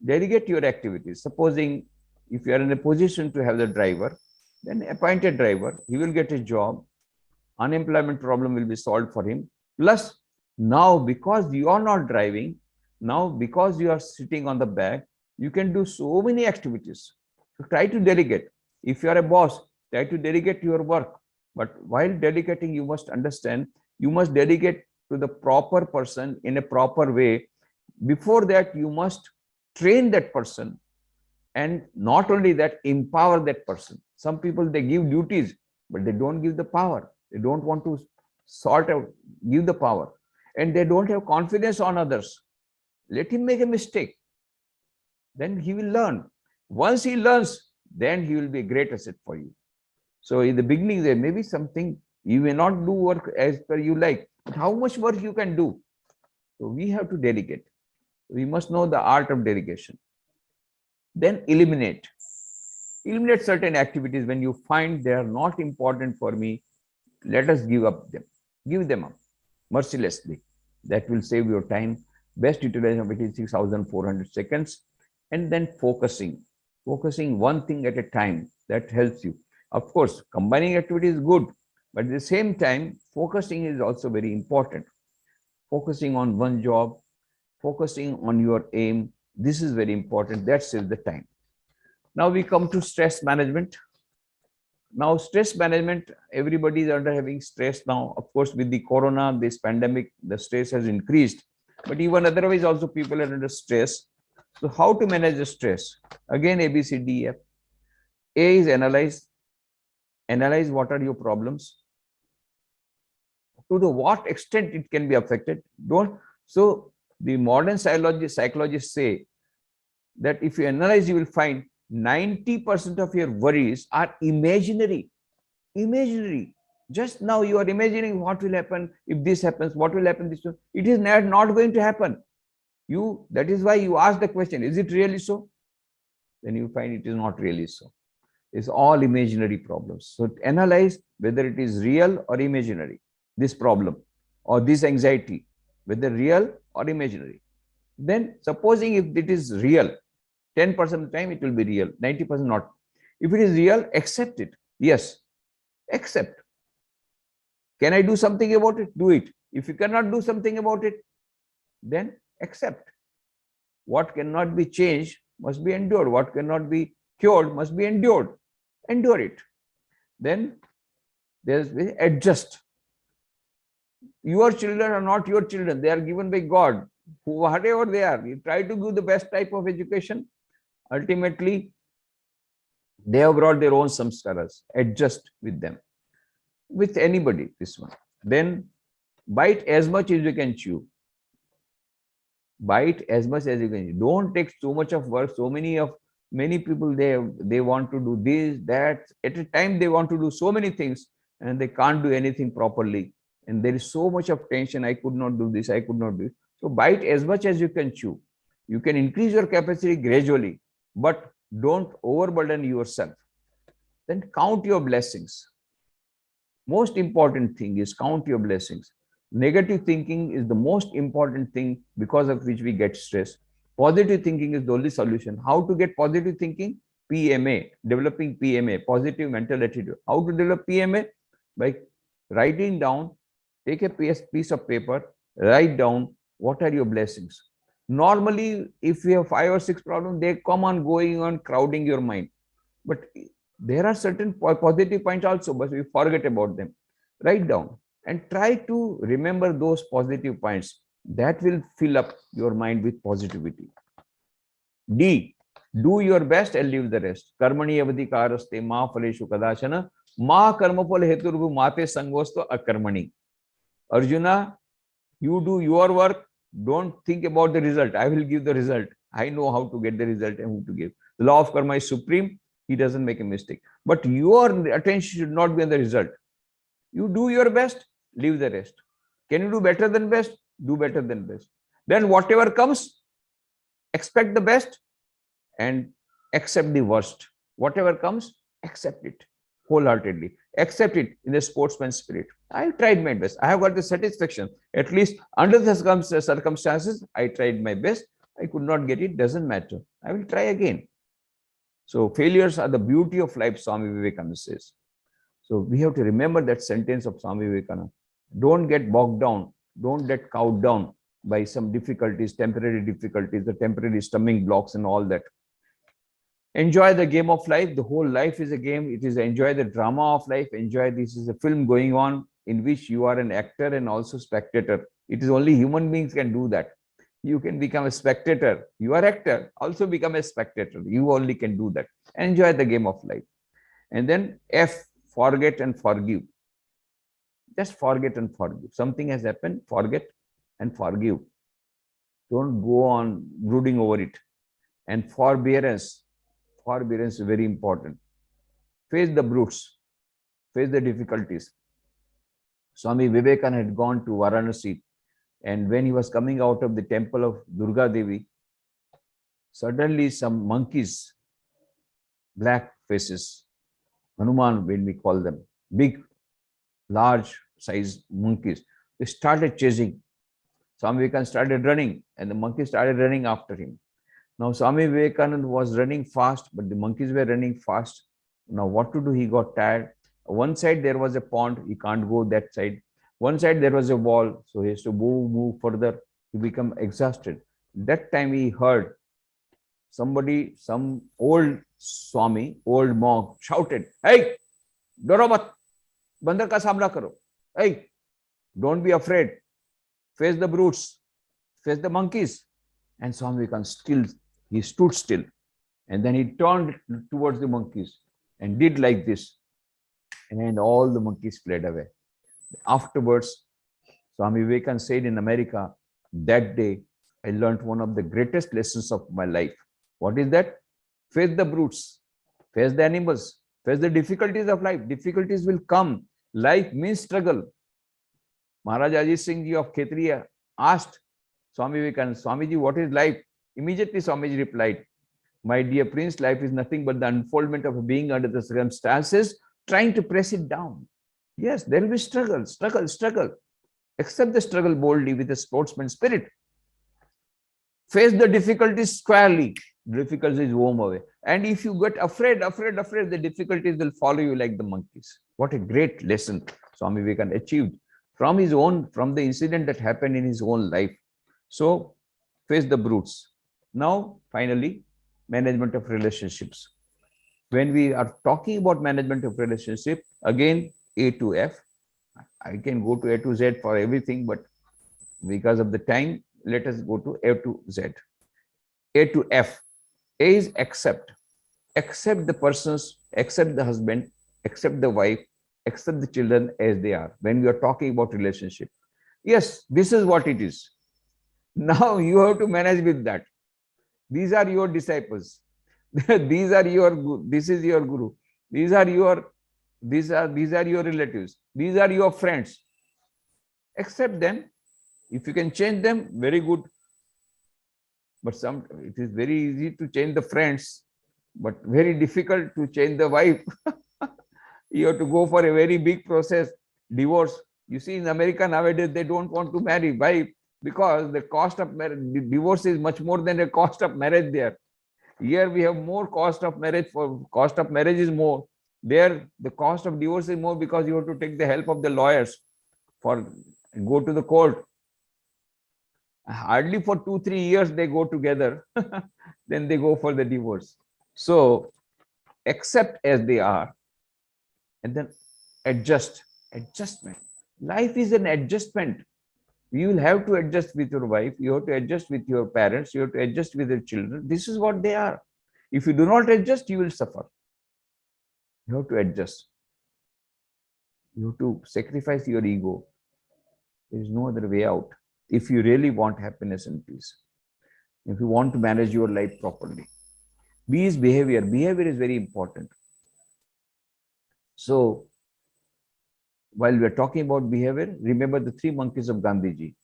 Delegate your activities. Supposing if you are in a position to have the driver, then appoint a driver. He will get a job. Unemployment problem will be solved for him. Plus, now because you are not driving, now because you are sitting on the back, you can do so many activities. So try to delegate. If you are a boss, try to delegate your work. But while delegating, you must understand, you must delegate to the proper person in a proper way. Before that, you must train that person, and not only that, empower that person. Some people, they give duties, but they don't give the power. They don't want to sort out, give the power, and they don't have confidence on others. Let him make a mistake. Then he will learn. Once he learns, then he will be a great asset for you. So in the beginning, there may be something, you may not do work as per you like, but how much work you can do. So we have to delegate. We must know the art of delegation. Then eliminate. Eliminate certain activities when you find they are not important for me. Let us give up them. Give them up mercilessly. That will save your time. Best utilization of 86,400 seconds. And then focusing. Focusing one thing at a time. That helps you. Of course, combining activity is good, but at the same time, focusing is also very important. Focusing on one job, focusing on your aim, this is very important. That saves the time. Now we come to stress management. Now, stress management, everybody is under having stress now. Of course, with the corona, this pandemic, the stress has increased. But even otherwise, also people are under stress. So how to manage the stress? Again, A, B, C, D, F. A is analyze. Analyze what are your problems. To the what extent it can be affected. Don't. So the modern psychologists say that if you analyze, you will find 90% of your worries are imaginary. Imaginary. Just now you are imagining what will happen if this happens, what will happen this one. It is not going to happen. That is why you ask the question, is it really so? Then you find it is not really so. It's all imaginary problems. So analyze whether it is real or imaginary, this problem or this anxiety, whether real or imaginary. Then supposing if it is real, 10% of the time it will be real, 90% not. If it is real, accept it. Yes, accept. Can I do something about it? Do it. If you cannot do something about it, then accept. What cannot be changed must be endured. What cannot be cured must be endured. Endure it. Then there's adjust. Your children are not your children. They are given by God. Whatever they are, you try to give the best type of education. Ultimately, they have brought their own samskaras. Adjust with them. With anybody, this one. Then bite as much as you can chew. Bite as much as you can chew. Don't take so much of work. Many people, they want to do this, that. At a time, they want to do so many things and they can't do anything properly. And there is so much of tension. I could not do this. I could not do it. So bite as much as you can chew. You can increase your capacity gradually, but don't overburden yourself. Then count your blessings. Most important thing is count your blessings. Negative thinking is the most important thing because of which we get stress. Positive thinking is the only solution. How to get positive thinking? PMA, developing PMA, positive mental attitude. How to develop PMA? By writing down, take a piece of paper, write down what are your blessings. Normally, if you have 5 or 6 problems, they come on going on crowding your mind. But there are certain positive points also, but we forget about them. Write down and try to remember those positive points. That will fill up your mind with positivity. D, do your best and leave the rest. Karmani avadhikaraste ma phaleshu kadashana ma karmapal heturvu mate sangosto akarmani. Arjuna, you do your work. Don't think about the result. I will give the result. I know how to get the result and who to give. The law of karma is supreme. He doesn't make a mistake. But your attention should not be on the result. You do your best, leave the rest. Can you do better than best? Do better than best. Then whatever comes, expect the best and accept the worst. Whatever comes, accept it wholeheartedly. Accept it in the sportsman spirit. I tried my best. I have got the satisfaction. At least under the circumstances, I tried my best. I could not get it. Doesn't matter. I will try again. So failures are the beauty of life, Swami Vivekananda says. So we have to remember that sentence of Swami Vivekananda. Don't get bogged down. Don't get cowed down by some difficulties, the temporary stumbling blocks and all that. Enjoy the game of life. The whole life is a game. It is enjoy the drama of life. Enjoy this is a film going on in which you are an actor and also spectator. It is only human beings can do that. You can become a spectator. You are actor, also become a spectator. You only can do that. Enjoy the game of life. And then F, forget and forgive. Just forget and forgive. Something has happened, forget and forgive. Don't go on brooding over it. And forbearance. Forbearance is very important. Face the brutes. Face the difficulties. Swami Vivekananda had gone to Varanasi. And when he was coming out of the temple of Durga Devi, suddenly some monkeys, black faces, Hanuman when we call them, big, large size monkeys, they started chasing. Swami Vivekananda started running and the monkeys started running after him. Now Swami Vivekananda was running fast, but the monkeys were running fast. Now what to do? He got tired. One side there was a pond, he can't go that side. One side there was a wall, so he has to move further. He become exhausted. That time he heard somebody, some old Swami, old monk shouted, "Hey, डरो मत, बंदर का सामना करो. Hey, don't be afraid. Face the brutes, face the monkeys. And Swami Vivekananda he stood still. And then he turned towards the monkeys and did like this. And all the monkeys fled away. Afterwards, Swami Vivekananda said in America, that day, I learned one of the greatest lessons of my life. What is that? Face the brutes, face the animals, face the difficulties of life. Difficulties will come. Life means struggle. Maharaj Ajit Singh Ji of Khetriya asked Swami Vivekananda, Swamiji, what is life? Immediately Swamiji replied, my dear prince, life is nothing but the unfoldment of a being under the circumstances, trying to press it down. Yes, there will be struggle, struggle, struggle. Accept the struggle boldly with a sportsman spirit. Face the difficulties squarely. Difficulties roam away. And if you get afraid, the difficulties will follow you like the monkeys. What a great lesson Swami Vivekananda achieved from the incident that happened in his own life. So, face the brutes. Now, finally, management of relationships. When we are talking about management of relationship, again, A to F. I can go to A to Z for everything, but because of the time, let us go to A to Z. A to F. A is accept. Accept the persons, accept the husband, accept the wife, accept the children as they are. When we are talking about relationship. Yes, this is what it is. Now you have to manage with that. These are your disciples. These are your, this is your guru. These are your relatives. These are your friends. Accept them. If you can change them, very good. But it is very easy to change the friends, but very difficult to change the wife. You have to go for a very big process, divorce. You see, in America nowadays, they don't want to marry. Why? Because the cost of marriage, divorce is much more than the cost of marriage there. Here we have more cost of marriage, cost of marriage is more. There, the cost of divorce is more because you have to take the help of the lawyers for go to the court. Hardly for 2-3 years they go together. Then they go for the divorce. So accept as they are and then adjustment. Life is an adjustment. You will have to adjust with your wife. You have to adjust with your parents. You have to adjust with your children. This is what they are. If you do not adjust, you will suffer. You have to adjust. You have to sacrifice your ego. There is no other way out. If you really want happiness and peace, if you want to manage your life properly. B is behavior. Behavior is very important. So, while we are talking about behavior, remember the 3 monkeys of Gandhiji.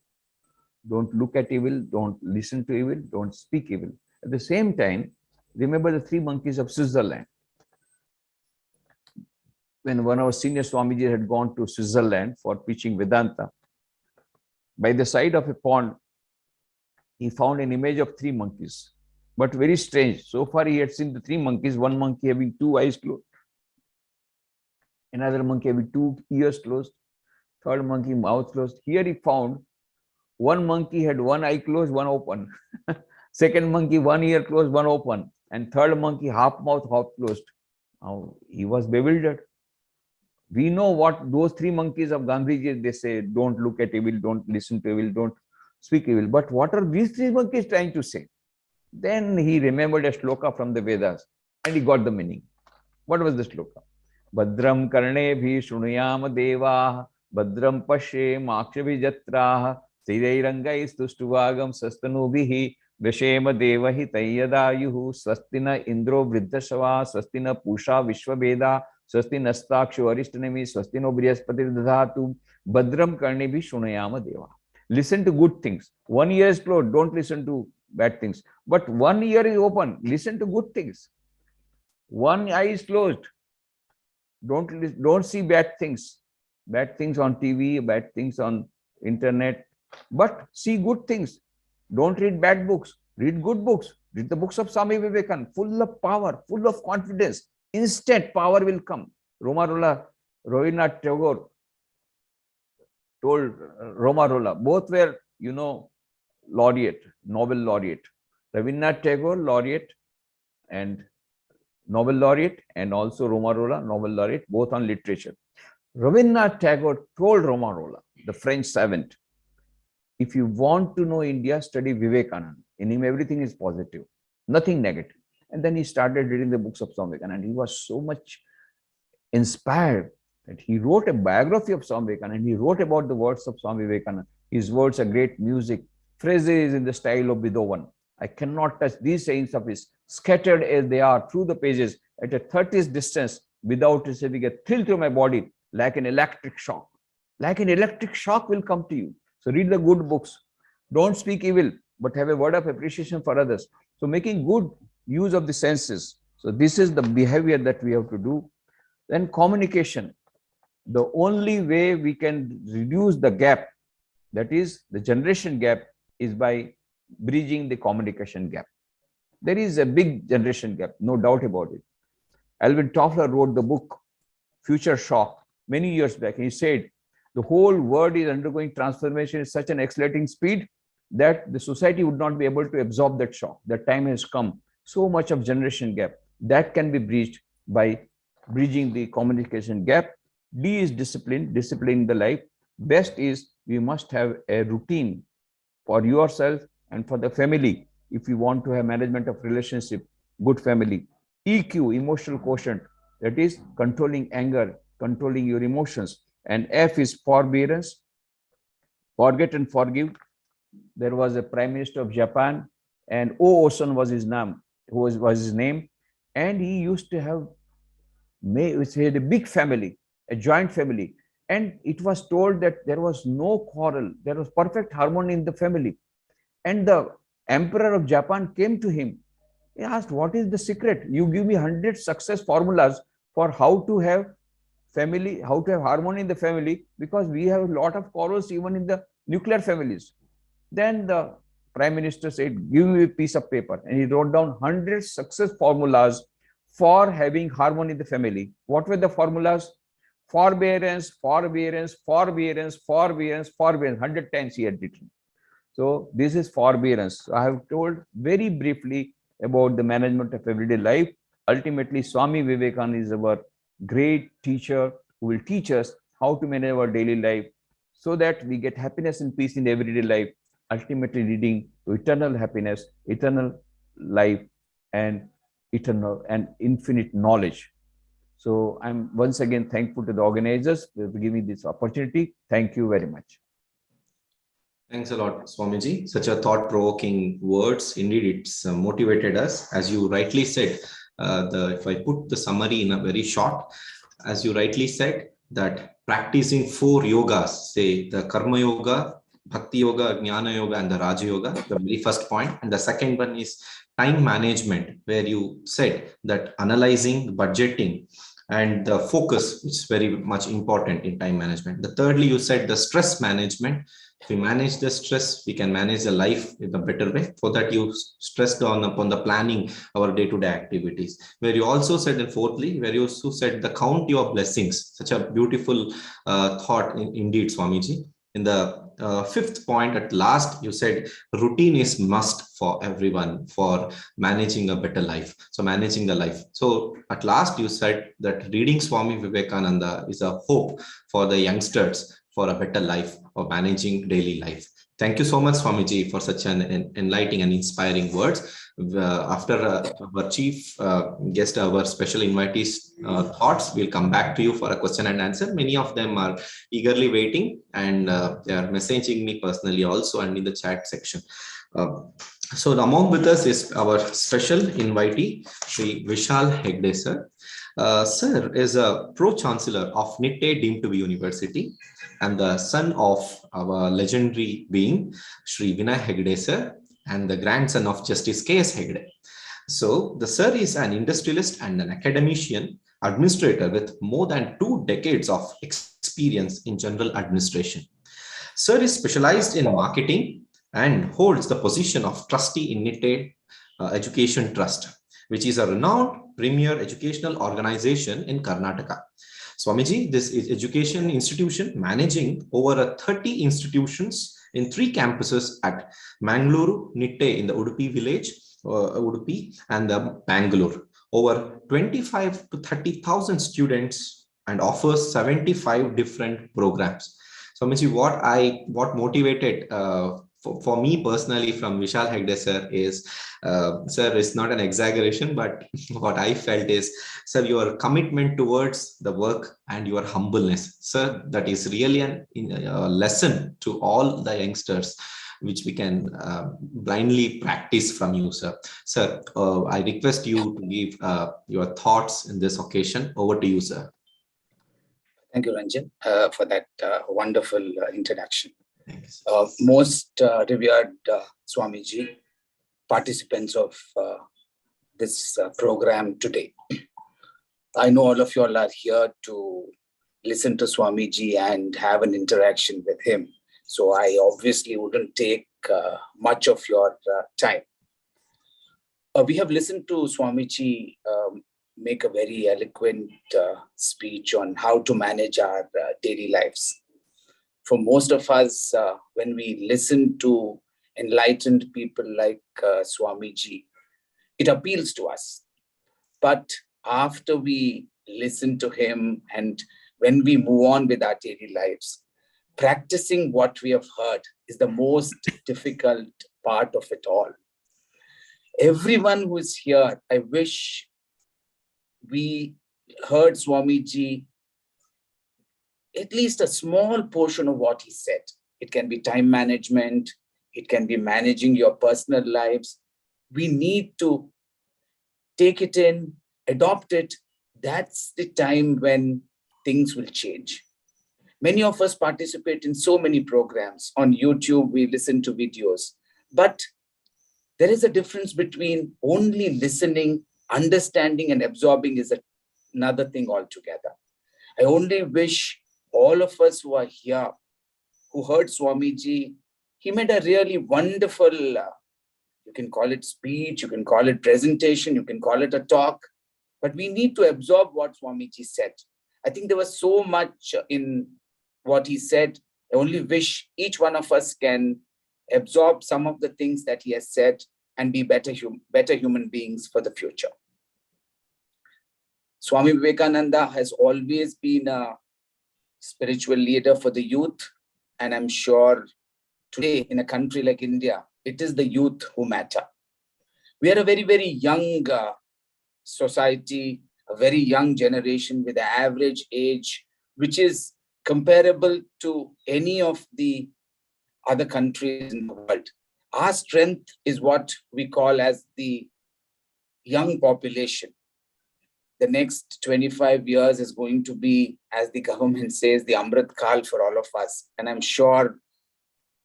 Don't look at evil, don't listen to evil, don't speak evil. At the same time, remember the 3 monkeys of Switzerland. When one of our senior Swamiji had gone to Switzerland for preaching Vedanta, by the side of a pond, he found an image of 3 monkeys, but very strange. So far, he had seen the 3 monkeys, one monkey having 2 eyes closed, another monkey having 2 ears closed, third monkey mouth closed. Here he found one monkey had 1 eye closed, 1 open. Second monkey, 1 ear closed, 1 open. And third monkey, half mouth, half closed. Now, he was bewildered. We know what those 3 monkeys of Gandhiji, they say, don't look at evil, don't listen to evil, don't speak evil. But what are these 3 monkeys trying to say? Then he remembered a shloka from the Vedas and he got the meaning. What was the shloka? Badram karnebhi shunuyam deva badram pashe makshavi jatraha Siddhairangai stustuvagam sastanubihi Vishema devahi tayyadayuhu Swastina indro vriddhashava Swastina pusha vishwabeda Swastina stakshu arishtanami Swastino brihaspati dadhatu Badram karnebhi shunayama deva. Listen to good things. 1 ear is closed, don't listen to bad things. But 1 ear is open, listen to good things. 1 eye is closed, don't see bad things on TV, bad things on internet, but see good things. Don't read bad books, read good books. Read the books of Swami Vivekananda, full of power, full of confidence. Instant power will come. Rabindranath Tagore told Romarola, both were, laureate, Nobel laureate. Rabindranath Tagore, laureate, and Nobel laureate, and also Romarola, Nobel laureate, both on literature. Rabindranath Tagore told Romarola, the French savant, if you want to know India, study Vivekananda. In him, everything is positive, nothing negative. And then he started reading the books of Swami Vivekananda. He was so much inspired that he wrote a biography of Swami Vivekananda. He wrote about the words of Swami Vivekananda. His words are great music, phrases in the style of Beethoven. I cannot touch these sayings of his, scattered as they are through the pages at a 30's distance without receiving a thrill through my body, like an electric shock. Like an electric shock will come to you. So read the good books. Don't speak evil, but have a word of appreciation for others. So making good use of the senses. So this is the behavior that we have to do. Then communication. The only way we can reduce the gap, that is the generation gap, is by bridging the communication gap. There is a big generation gap, no doubt about it. Alvin Toffler wrote the book Future Shock many years back. He said the whole world is undergoing transformation at such an accelerating speed that the society would not be able to absorb that shock. That time has come. So much of generation gap that can be bridged by bridging the communication gap. D is discipline, discipline in the life. Best is we must have a routine for yourself and for the family if you want to have management of relationship, good family. EQ, emotional quotient, that is controlling anger, controlling your emotions. And F is forbearance, forget and forgive. There was a Prime Minister of Japan, and O. Oson was his name, and he used to have a big family, a joint family, and it was told that there was no quarrel, there was perfect harmony in the family. And the Emperor of Japan came to him. He asked, what is the secret? You give me 100 success formulas for how to have family, how to have harmony in the family, because we have a lot of quarrels even in the nuclear families. Then the Prime Minister said, give me a piece of paper. And he wrote down 100 success formulas for having harmony in the family. What were the formulas? Forbearance, forbearance, forbearance, forbearance, forbearance. 100 times he had written. So this is forbearance. I have told very briefly about the management of everyday life. Ultimately, Swami Vivekananda is our great teacher who will teach us how to manage our daily life so that we get happiness and peace in everyday life, ultimately leading to eternal happiness, eternal life, and eternal and infinite knowledge. So I'm once again thankful to the organizers for giving this opportunity. Thank you very much. Thanks a lot, Swamiji. Such a thought-provoking words. Indeed, it's motivated us. As you rightly said, if I put the summary in a very short, as you rightly said, that practicing 4 yogas, say the Karma Yoga, Bhakti Yoga, Jnana Yoga, and the Raja Yoga, the very first point. And the second one is time management, where you said that analyzing, budgeting, and the focus is very much important in time management. The thirdly, you said the stress management. If we manage the stress, we can manage the life in a better way. For that, you stressed upon the planning our day-to-day activities. Where you also said, and fourthly, where you also said the count your blessings. Such a beautiful thought indeed, Swamiji. In the fifth point at last, you said routine is must for everyone for managing a better life. So managing the life. So at last you said that reading Swami Vivekananda is a hope for the youngsters for a better life or managing daily life. Thank you so much, Swamiji, for such an enlightening and inspiring words. After our chief guest, our special invitees thoughts, we'll come back to you for a question and answer. Many of them are eagerly waiting, and they are messaging me personally also and in the chat section. So among with us is our special invitee, Sri Vishal Hegde sir. Sir is a pro-chancellor of Nitte deemed to be university and the son of our legendary being, Sri Vinay Hegde sir, and the grandson of Justice K.S. Hegde. So the sir is an industrialist and an academician, administrator with more than 2 decades of experience in general administration. Sir is specialized in marketing and holds the position of trustee in Nitte Education Trust, which is a renowned premier educational organization in Karnataka. Swamiji, this is education institution managing over 30 institutions in 3 campuses at Mangaluru, Nitte in the Udupi village, Udupi, and the Bangalore. over 25 to 30,000 students and offers 75 different programs. So, Mr. What motivated for me personally from Vishal Hegde sir is, sir, it's not an exaggeration, but what I felt is, sir, your commitment towards the work and your humbleness, sir, that is really a lesson to all the youngsters, which we can blindly practice from you, sir. Sir, I request you to give your thoughts in this occasion. Over to you, sir. Thank you, Ranjan, for that wonderful introduction. Thanks. Most revered Swamiji, participants of this program today. I know all of you all are here to listen to Swamiji and have an interaction with him. So I obviously wouldn't take much of your time. We have listened to Swamiji make a very eloquent speech on how to manage our daily lives. For most of us, when we listen to enlightened people like Swamiji, it appeals to us. But after we listen to him and when we move on with our daily lives, practicing what we have heard is the most difficult part of it all. Everyone who is here, I wish we heard Swamiji at least a small portion of what he said. It can be time management. It can be managing your personal lives. We need to take it in, adopt it. That's the time when things will change. Many of us participate in so many programs. On YouTube, we listen to videos. But there is a difference between only listening, understanding, and absorbing is another thing altogether. I only wish all of us who are here, who heard Swamiji, he made a really wonderful, you can call it speech, you can call it presentation, you can call it a talk, but we need to absorb what Swamiji said. I think there was so much in what he said. I only wish each one of us can absorb some of the things that he has said and be better human beings for the future. Swami Vivekananda has always been a spiritual leader for the youth. And I'm sure today in a country like India, it is the youth who matter. We are a very, very young society, a very young generation with an average age, which is comparable to any of the other countries in the world. Our strength is what we call as the young population. The next 25 years is going to be, as the government says, the Amrit Kal for all of us. And I'm sure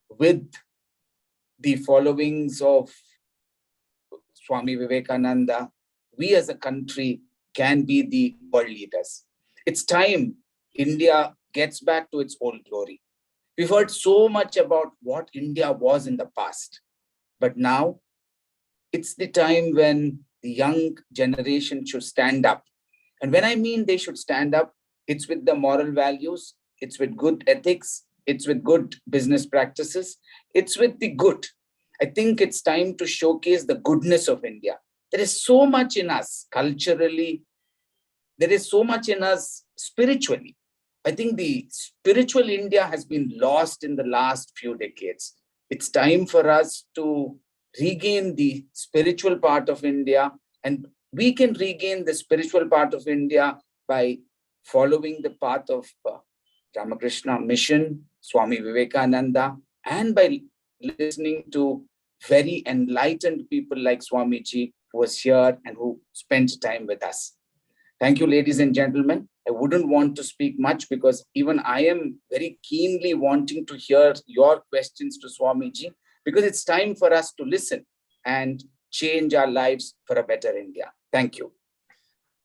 with the followings of Swami Vivekananda, we as a country can be the world leaders. It's time India gets back to its old glory. We've heard so much about what India was in the past, but now it's the time when the young generation should stand up. And when I mean they should stand up, it's with the moral values, it's with good ethics, it's with good business practices, it's with the good. I think it's time to showcase the goodness of India. There is so much in us culturally. There is so much in us spiritually. I think the spiritual India has been lost in the last few decades. It's time for us to regain the spiritual part of India, and we can regain the spiritual part of India by following the path of Ramakrishna Mission, Swami Vivekananda, and by listening to very enlightened people like Swamiji, who was here and who spent time with us. Thank you, ladies and gentlemen. I wouldn't want to speak much because even I am very keenly wanting to hear your questions to Swamiji, because it's time for us to listen and change our lives for a better India. Thank you.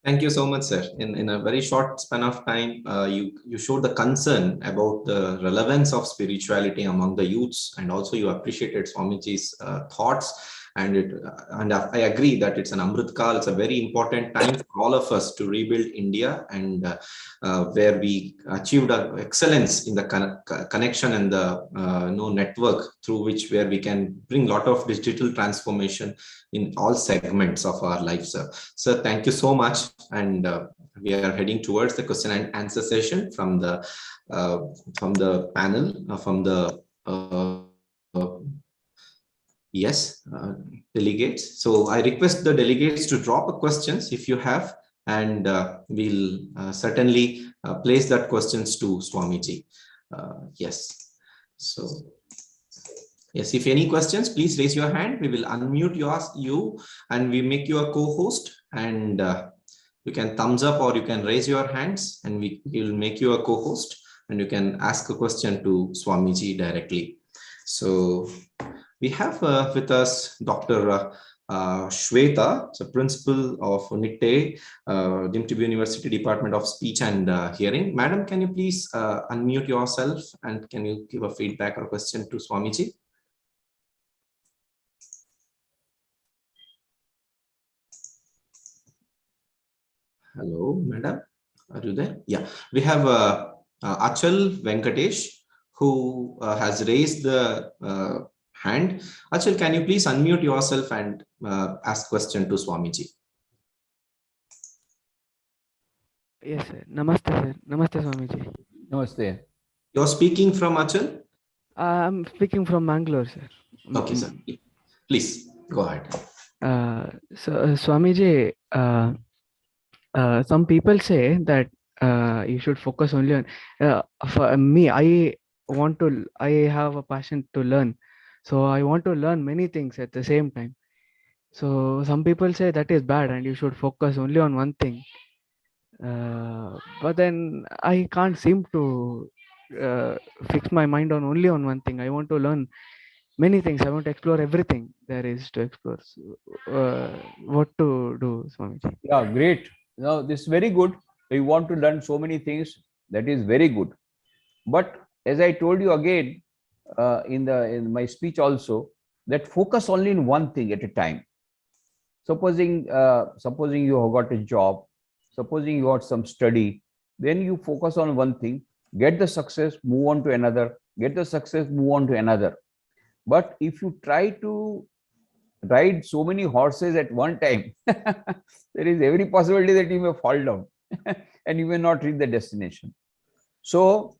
Thank you so much, sir. In a very short span of time, you showed the concern about the relevance of spirituality among the youths, and also you appreciated Swamiji's thoughts And I agree that it's an Amrit Kal. It's a very important time for all of us to rebuild India, and where we achieved excellence in the connection and the network through which where we can bring a lot of digital transformation in all segments of our life, sir. Sir, thank you so much. And we are heading towards the question and answer session from the panel, delegates. So I request the delegates to drop questions if you have, and we'll certainly place that questions to Swamiji. Yes. So yes, if any questions, please raise your hand. We will unmute you and we make you a co-host, and you can thumbs up or you can raise your hands, and we will make you a co-host, and you can ask a question to Swamiji directly. So we have with us Dr. Shweta, the principal of NITTE, DIMTB University Department of Speech and Hearing. Madam, can you please unmute yourself, and can you give a feedback or question to Swamiji? Hello, madam. Are you there? Yeah, we have Achal Venkatesh, who has raised the hand. Achal, can you please unmute yourself and ask question to Swamiji? Yes, sir. Namaste, sir. Namaste, Swamiji. Namaste. You're speaking from Achal? I'm speaking from Mangalore, sir. Okay, sir. Please go ahead. Swamiji, some people say that you should focus only on. For me, I have a passion to learn, so I want to learn many things at the same time. So some people say that is bad, and you should focus only on one thing. But then I can't seem to fix my mind on only on one thing. I want to learn many things. I want to explore everything there is to explore. So, what to do, Swamiji? Yeah, great. Now, this is very good. You want to learn so many things. That is very good. But as I told you again in my speech also, that focus only in one thing at a time. Supposing you have got a job, supposing you got some study, then you focus on one thing, get the success, move on to another, get the success, move on to another. But if you try to ride so many horses at one time, there is every possibility that you may fall down and you may not reach the destination. So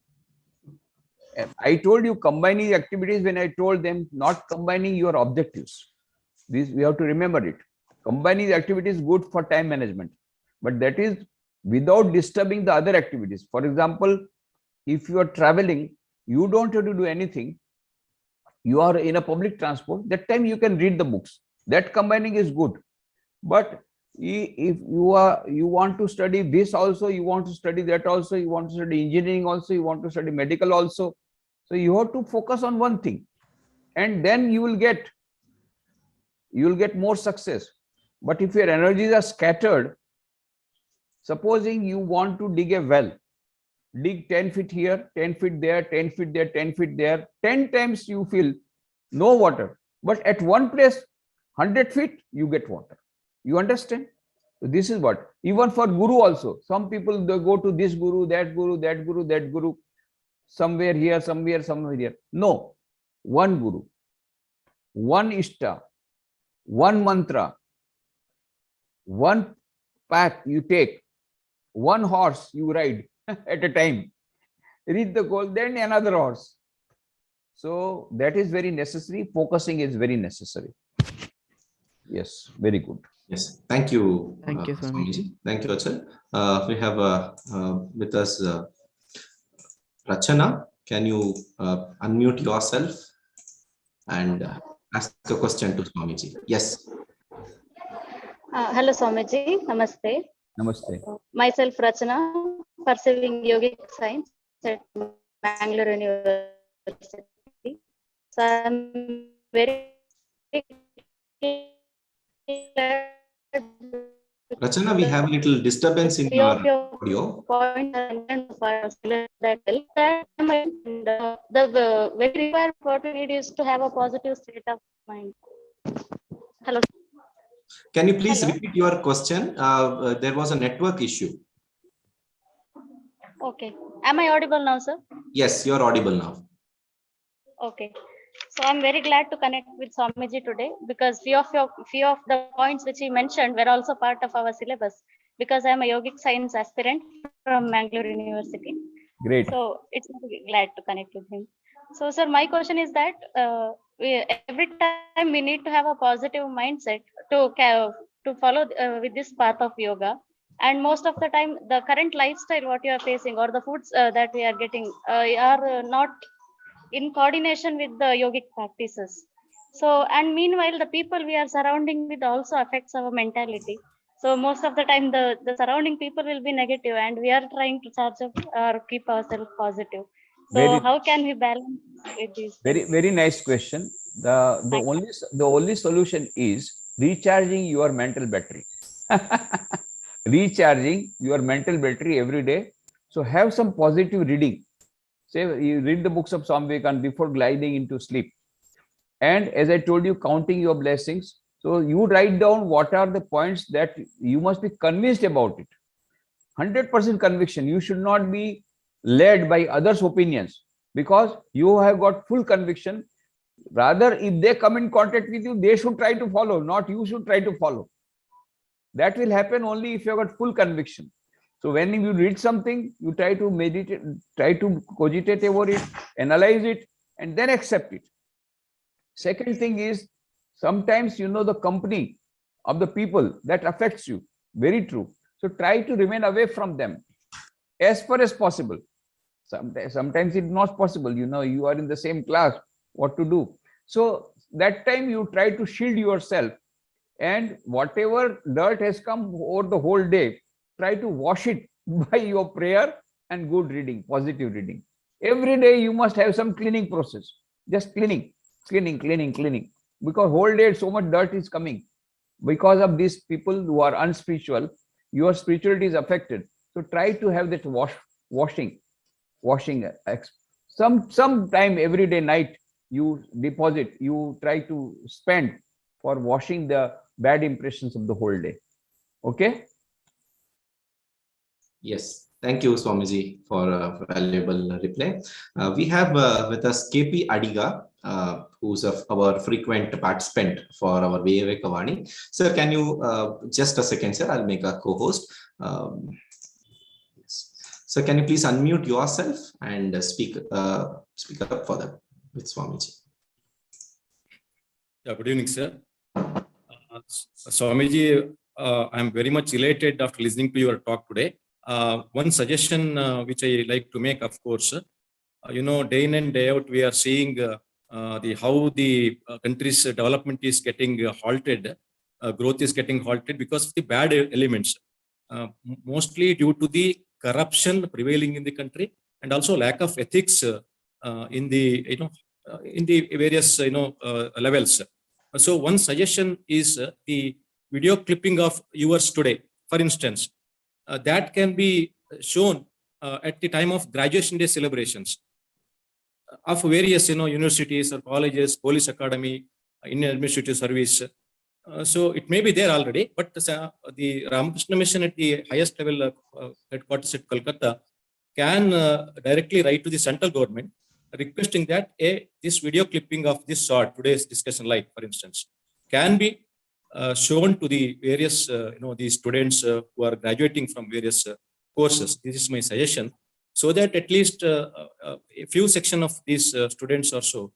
I told you combining activities when I told them not combining your objectives. This we have to remember it. Combining the activities is good for time management, but that is without disturbing the other activities. For example, if you are traveling, you don't have to do anything. You are in a public transport, that time you can read the books. That combining is good. But if you want to study this also, you want to study that also, you want to study engineering also, you want to study medical also. So you have to focus on one thing, and then you will get more success. But if your energies are scattered, supposing you want to dig a well, dig 10 feet here, 10 feet there, 10 feet there, 10 feet there, 10 times you feel no water. But at one place, 100 feet, you get water. You understand? So this is what, even for guru also, some people, they go to this guru, that guru, that guru, that guru, somewhere here, somewhere here. No, one guru, one ishta, one mantra, one path you take, one horse you ride at a time, reach the goal, then another horse. So that is very necessary. Focusing is very necessary. Yes, very good. Yes, thank you. Thank you, Swamiji. Thank you, Achal. We have with us Rachana. Can you unmute yourself and ask a question to Swamiji? Yes. Hello, Swamiji. Namaste. Namaste. Myself, Rachana, pursuing yogic science at Bangalore University. So I'm very Rachana, we have a little disturbance in your audio. The very required what we need is to have a positive state of mind. Hello. Can you please Hello. repeat your question? There was a network issue. Okay. Am I audible now, sir? Yes, you're audible now. Okay. So I'm very glad to connect with Swamiji today because few of the points which he mentioned were also part of our syllabus because I'm a yogic science aspirant from Mangalore University. Great. So it's very glad to connect with him. So, sir, my question is that every time we need to have a positive mindset to follow with this path of yoga. And most of the time, the current lifestyle what you are facing or the foods that we are getting are not in coordination with the yogic practices. So, and meanwhile, the people we are surrounding with also affects our mentality. So most of the time, the surrounding people will be negative, and we are trying to charge up or keep ourselves positive. So Very, how can we balance with these things? very nice question. The only solution is recharging your mental battery. Recharging your mental battery every day. So have some positive reading. Say you read the books of Swami Vivekananda before gliding into sleep. And as I told you, counting your blessings. So you write down what are the points that you must be convinced about it. 100% conviction. You should not be led by others' opinions because you have got full conviction. Rather, if they come in contact with you, they should try to follow, not you should try to follow. That will happen only if you have got full conviction. So when you read something, you try to meditate, try to cogitate over it, analyze it, and then accept it. Second thing is, sometimes the company of the people that affects you. Very true. So try to remain away from them as far as possible. Sometimes it's not possible. You are in the same class. What to do? So that time you try to shield yourself, and whatever dirt has come over the whole day, try to wash it by your prayer and good reading, positive reading. Every day you must have some cleaning process. Just cleaning. Because whole day so much dirt is coming. Because of these people who are unspiritual, your spirituality is affected. So try to have that washing. Some time every day night you deposit, you try to spend for washing the bad impressions of the whole day. Okay? Yes. Thank you, Swamiji, for a valuable reply. We have with us KP Adiga, who's our frequent participant for our Viveka Vani. Sir, can you, just a second, sir, I'll make a co-host. Yes. So can you please unmute yourself and speak up for them with Swamiji. Yeah, good evening, sir. Swamiji, I'm very much elated after listening to your talk today. One suggestion which I like to make, of course, day in and day out, we are seeing how the country's development is getting halted, growth is getting halted because of the bad elements, mostly due to the corruption prevailing in the country and also lack of ethics in the various levels. So one suggestion is the video clipping of yours today, for instance. That can be shown at the time of graduation day celebrations of various universities or colleges, police academy, Indian administrative service. So it may be there already, but the Ramakrishna Mission at the highest level headquarters at Kolkata can directly write to the central government requesting that this video clipping of this sort, today's discussion live, for instance, can be shown to the various, the students who are graduating from various courses. This is my suggestion, so that at least a few section of these students or so,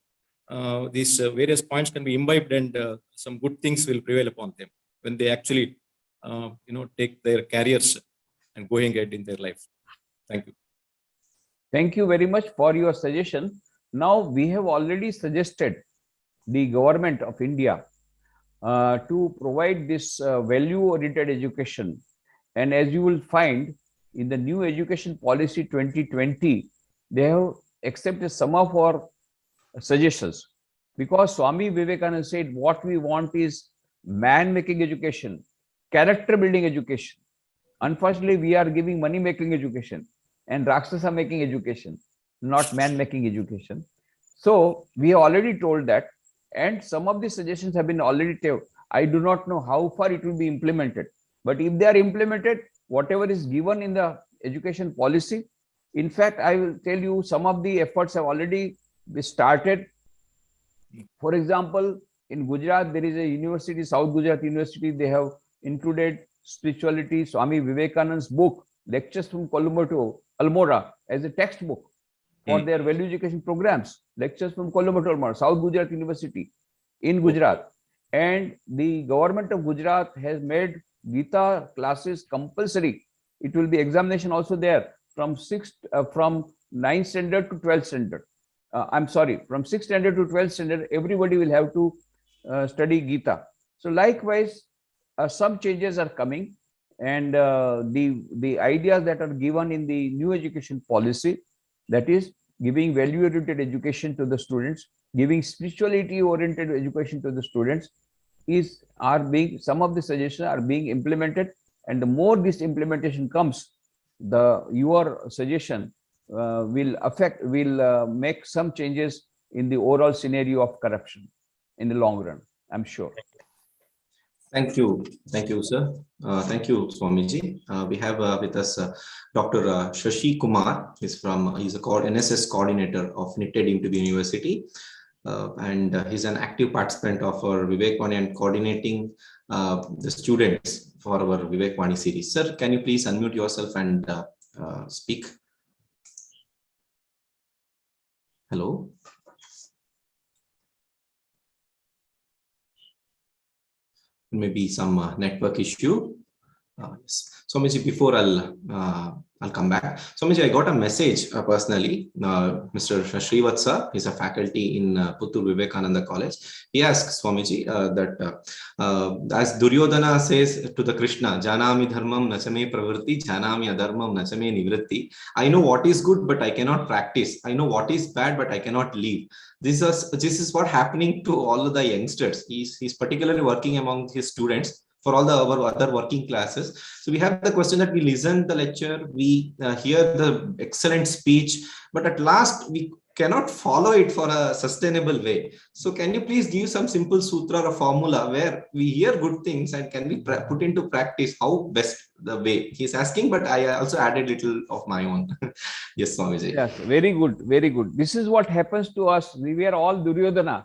these various points can be imbibed and some good things will prevail upon them when they actually, take their careers and going ahead in their life. Thank you. Thank you very much for your suggestion. Now we have already suggested the government of India to provide this value-oriented education. And as you will find in the new education policy 2020, they have accepted some of our suggestions, because Swami Vivekananda said what we want is man-making education, character-building education. Unfortunately, we are giving money-making education and Rakshasa-making education, not man-making education. So we have already told that And some of the suggestions have been already taken. I do not know how far it will be implemented, but if they are implemented, whatever is given in the education policy, in fact, I will tell you some of the efforts have already started. For example, in Gujarat, there is a university, South Gujarat University, they have included spirituality, Swami Vivekananda's book, Lectures from Colombo to Almora, as a textbook for their value education programs. Lectures from Colombo to Almora, South Gujarat University in Gujarat. And the government of Gujarat has made Gita classes compulsory. It will be examination also there from 9th standard to 12th standard. I'm sorry, from 6th standard to 12th standard, everybody will have to study Gita. So likewise, some changes are coming, and the ideas that are given in the new education policy, that is giving value-oriented education to the students, giving spirituality-oriented education to the students, some of the suggestions are being implemented, and the more this implementation comes, your suggestion will make some changes in the overall scenario of corruption in the long run, I'm sure. Thank you, sir. Thank you, Swamiji. We have with us Dr. Shashi Kumar. He's a NSS coordinator of Knitted into the University, and he's an active participant of our Vivekvani and coordinating the students for our Vivekvani series. Sir, can you please unmute yourself and speak? Hello. Maybe some network issue. Yes. Swamiji, before I'll come back. Swamiji, I got a message personally. Mr. Srivatsa, he's a faculty in Puttur Vivekananda College. He asks Swamiji that as Duryodhana says to the Krishna, Janami dharmam nachame pravritti, janami adharmam nachame nivritti. I know what is good, but I cannot practice. I know what is bad, but I cannot leave. This is what happening to all of the youngsters. He's particularly working among his students for all our other working classes. So we have the question that we listen the lecture, we hear the excellent speech, but at last we cannot follow it for a sustainable way. So can you please give some simple sutra or formula where we hear good things and can we put into practice how best the way he's asking, but I also added little of my own. Yes, Swamiji. Yes, very good, very good. This is what happens to us. We were all Duryodhana.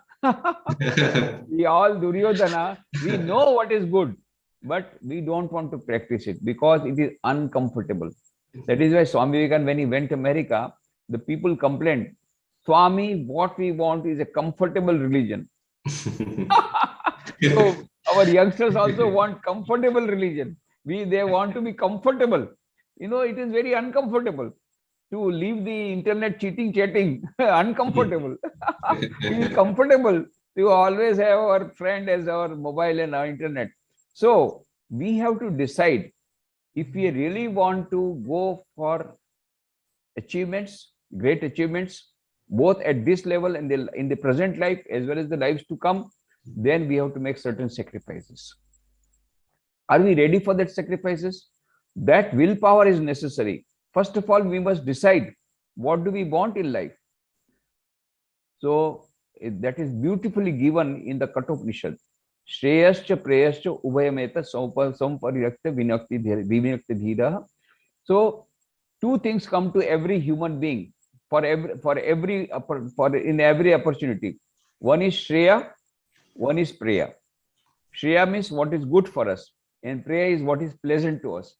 We all Duryodhana. We know what is good, but we don't want to practice it because it is uncomfortable. That is why Swami Vivekananda, when he went to America, the people complained, Swami, what we want is a comfortable religion. So our youngsters also want comfortable religion. They want to be comfortable. You know, it is very uncomfortable to leave the internet chatting, uncomfortable. It is comfortable to always have our friend as our mobile and our internet. So we have to decide if we really want to go for achievements, great achievements, both at this level and in the present life as well as the lives to come, then we have to make certain sacrifices. Are we ready for that sacrifices? That willpower is necessary. First of all, we must decide what do we want in life. So that is beautifully given in the Kathopanishad. Shreyascha preyascha ubhayameta samparyakta vinakti dhira. So two things come to every human being in every opportunity. One is Shreya, one is Preya. Shreya means what is good for us, and Preya is what is pleasant to us.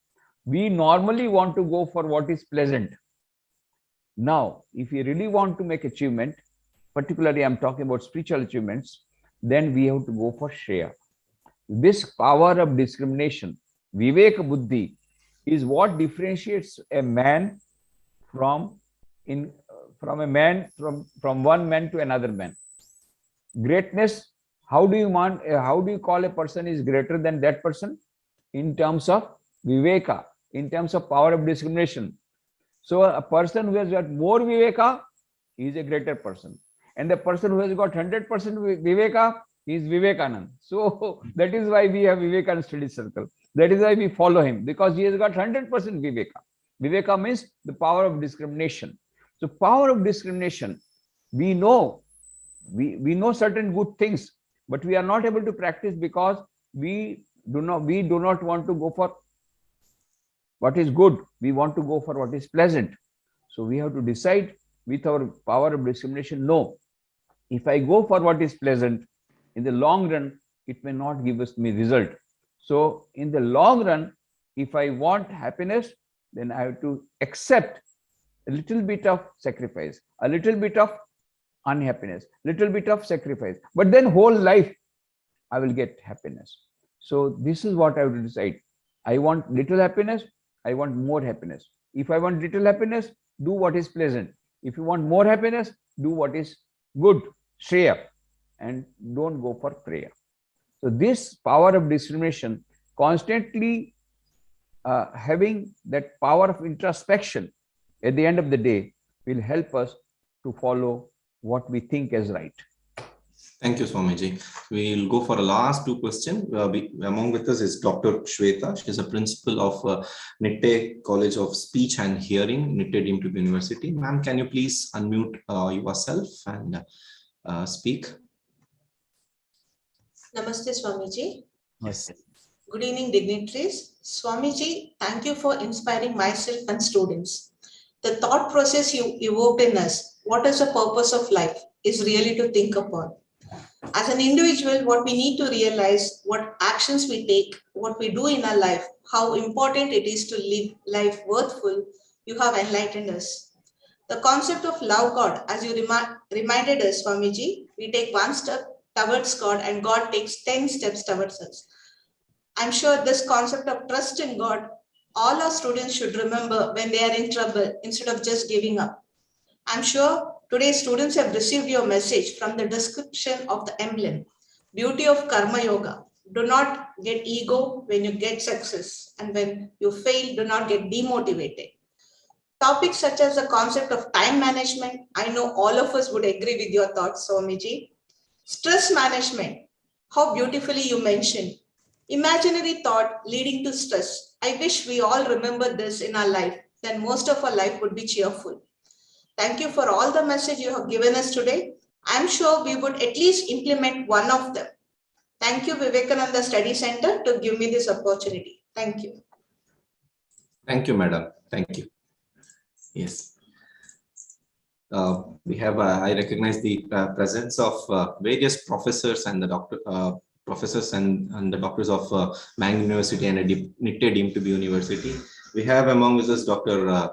We normally want to go for what is pleasant. Now, if you really want to make achievement, particularly I'm talking about spiritual achievements, then we have to go for Shreya. This power of discrimination, Viveka Buddhi, is what differentiates a man from one man to another man. Greatness, how do you call a person is greater than that person? In terms of Viveka, in terms of power of discrimination. So a person who has got more Viveka is a greater person. And the person who has got 100% Viveka is Vivekananda. So that is why we have Vivekananda Study Circle. That is why we follow him, because he has got 100% Viveka. Viveka means the power of discrimination. So power of discrimination, we know we know certain good things, but we are not able to practice because we do not want to go for what is good. We want to go for what is pleasant. So we have to decide with our power of discrimination. No, if I go for what is pleasant, in the long run, it may not give us me result. So in the long run, if I want happiness, then I have to accept a little bit of sacrifice, a little bit of unhappiness, little bit of sacrifice, but then whole life I will get happiness. So this is what I have to decide. I want little happiness, I want more happiness. If I want little happiness, do what is pleasant. If you want more happiness, do what is good, shreya, and don't go for prayer. So this power of discrimination, constantly having that power of introspection at the end of the day, will help us to follow what we think is right. Thank you, Swamiji. We'll go for a last two questions. Among with us is Dr. Shweta. She is a principal of Nitte College of Speech and Hearing, Nitte deemed to be University. Ma'am, can you please unmute yourself and speak? Namaste, Swamiji. Yes. Good evening, dignitaries. Swamiji, thank you for inspiring myself and students. The thought process you evoked in us, what is the purpose of life, is really to think upon. As an individual, what we need to realize, what actions we take, what we do in our life, how important it is to live life worthful, you have enlightened us. The concept of love God, as you reminded us, Swamiji, we take one step towards God and God takes 10 steps towards us. I'm sure this concept of trust in God, all our students should remember when they are in trouble instead of just giving up. I'm sure today students have received your message from the description of the emblem, beauty of Karma Yoga. Do not get ego when you get success, and when you fail, do not get demotivated. Topics such as the concept of time management, I know all of us would agree with your thoughts, Swamiji. Stress management, how beautifully you mentioned. Imaginary thought leading to stress. I wish we all remember this in our life, then most of our life would be cheerful. Thank you for all the message you have given us today. I'm sure we would at least implement one of them. Thank you, Vivekananda Study Center, to give me this opportunity. Thank you. Thank you, madam. Thank you. Yes. We have, I recognize the presence of various professors and the professors and the doctors of Mang University and Nitte deemed to be University. We have among us Dr.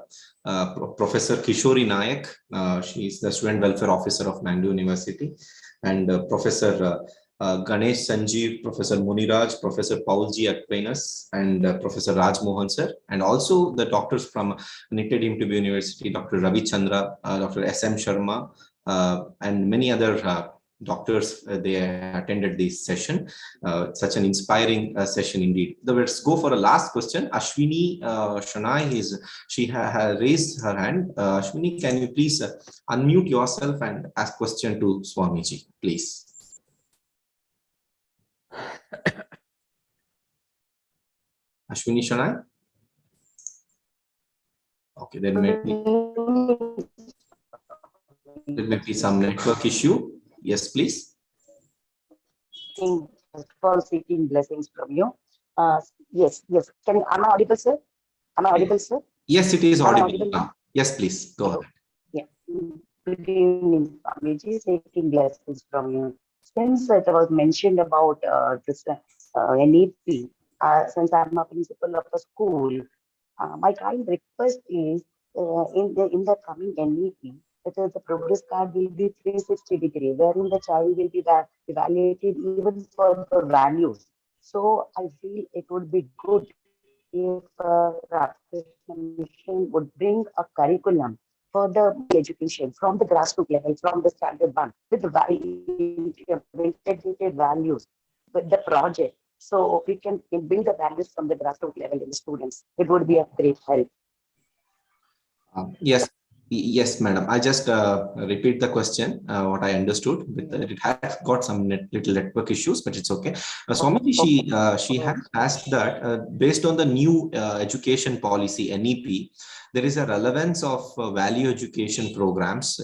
Professor Kishori Nayak. She is the Student Welfare Officer of Mang University, and Professor Ganesh Sanjeev, Professor Muniraj, Professor Paul G. Aquinas, and Professor Raj Mohan sir, and also the doctors from Nitte deemed to be University, Dr. Ravi Chandra, Dr. S.M. Sharma, and many other doctors. They attended this session. Such an inspiring session indeed. Let's go for a last question. Ashwini Shanai, she has raised her hand. Ashwini, can you please unmute yourself and ask question to Swamiji, please? Ashwini Shanai? Okay, there may be some network issue. Yes, please. First of all, seeking blessings from you. Yes. Am I audible, sir? Am I audible, sir? Yes, it is audible now. Yes, please. Go ahead. Yeah. Good evening, Swamiji. Seeking blessings from you. Since it was mentioned about this NEP, since I'm a principal of a school, my kind request is in the coming NEP, because the progress card will be 360-degree, wherein the child will be evaluated even for the values. So I feel it would be good if Mission would bring a curriculum for the education from the grassroots level, from the standard one, with the integrated values, with the project. So we can build the values from the grassroots level in the students. It would be a great help. Yes, madam. I just repeat the question, what I understood. It has got some little network issues, but it's okay. Swamiji, she has asked that based on the new education policy, NEP, there is a relevance of value education programs,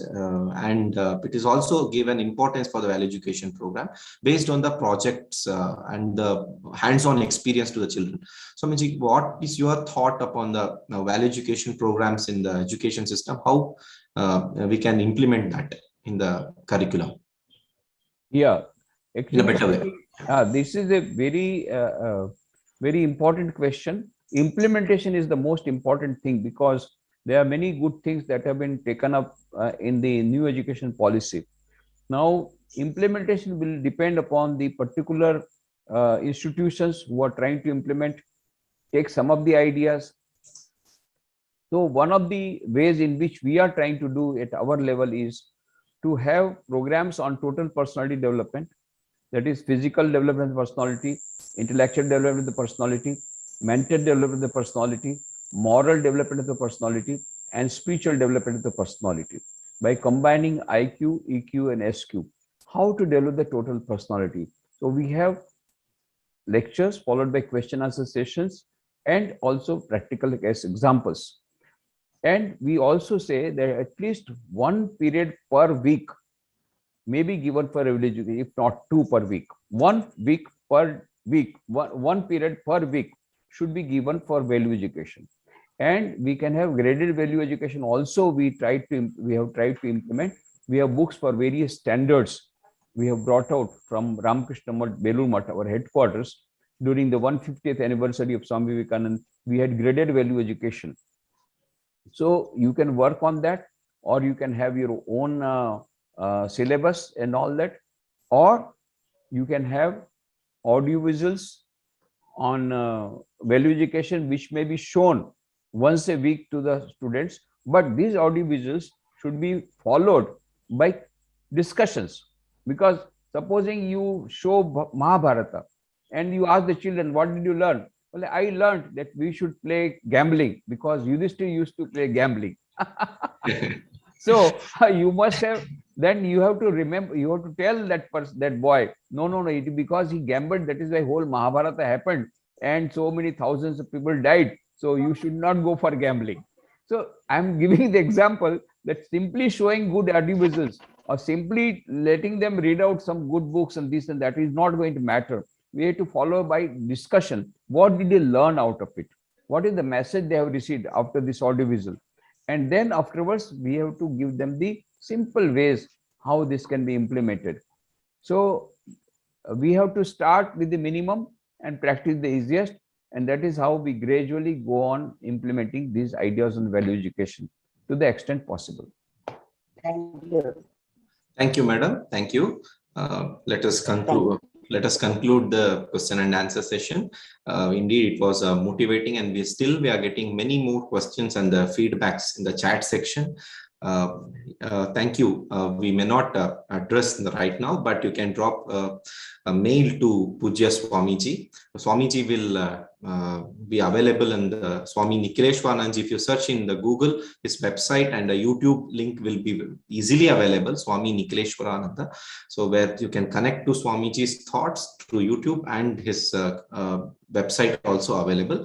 and it is also given importance for the value education program based on the projects and the hands-on experience to the children. So, Swamiji, what is your thought upon the value education programs in the education system? How we can implement that in the curriculum? Yeah, In a better way. This is a very important question. Implementation is the most important thing, because there are many good things that have been taken up in the new education policy. Now, implementation will depend upon the particular institutions who are trying to implement, take some of the ideas. So one of the ways in which we are trying to do at our level is to have programs on total personality development, that is physical development of the personality, intellectual development of the personality, mental development of the personality, moral development of the personality, and spiritual development of the personality, by combining IQ, EQ, and SQ. How to develop the total personality. So we have lectures followed by question answer sessions and also practical case examples. And we also say that at least one period per week may be given for religion, if not two per week. 1 week per week, one period per week should be given for value education. And we can have graded value education also. We have tried to implement. We have books for various standards we have brought out from Ramakrishna Math, Belur Math, our headquarters. During the 150th anniversary of Swami Vivekananda, we had graded value education. So you can work on that, or you can have your own syllabus and all that, or you can have audiovisuals on value education, which may be shown once a week to the students. But these audiovisuals should be followed by discussions, because supposing you show Mahabharata and you ask the children, what did you learn? Well, I learned that we should play gambling because Yudhishthira used to play gambling. So you must have, then you have to remember, you have to tell that person, that boy, no, it is because he gambled, that is why whole Mahabharata happened and so many thousands of people died. So you should not go for gambling. So I'm giving the example that simply showing good audiovisuals or simply letting them read out some good books and this and that is not going to matter. We have to follow by discussion. What did they learn out of it? What is the message they have received after this audiovisual? And then afterwards, we have to give them the simple ways how this can be implemented. So we have to start with the minimum and practice the easiest. And that is how we gradually go on implementing these ideas on value education to the extent possible. Thank you. Thank you, madam. Thank you. Let us conclude. Let us conclude the question and answer session. Indeed, it was motivating, and we are getting many more questions and the feedbacks in the chat section. Thank you. We may not address right now, but you can drop a mail to Pujya Swamiji. Swamiji will be available in the Swami Nikhileshwaranandaji. If you search in the Google, his website and the YouTube link will be easily available, Swami Nikhileshwarananda. So where you can connect to Swamiji's thoughts through YouTube, and his website also available.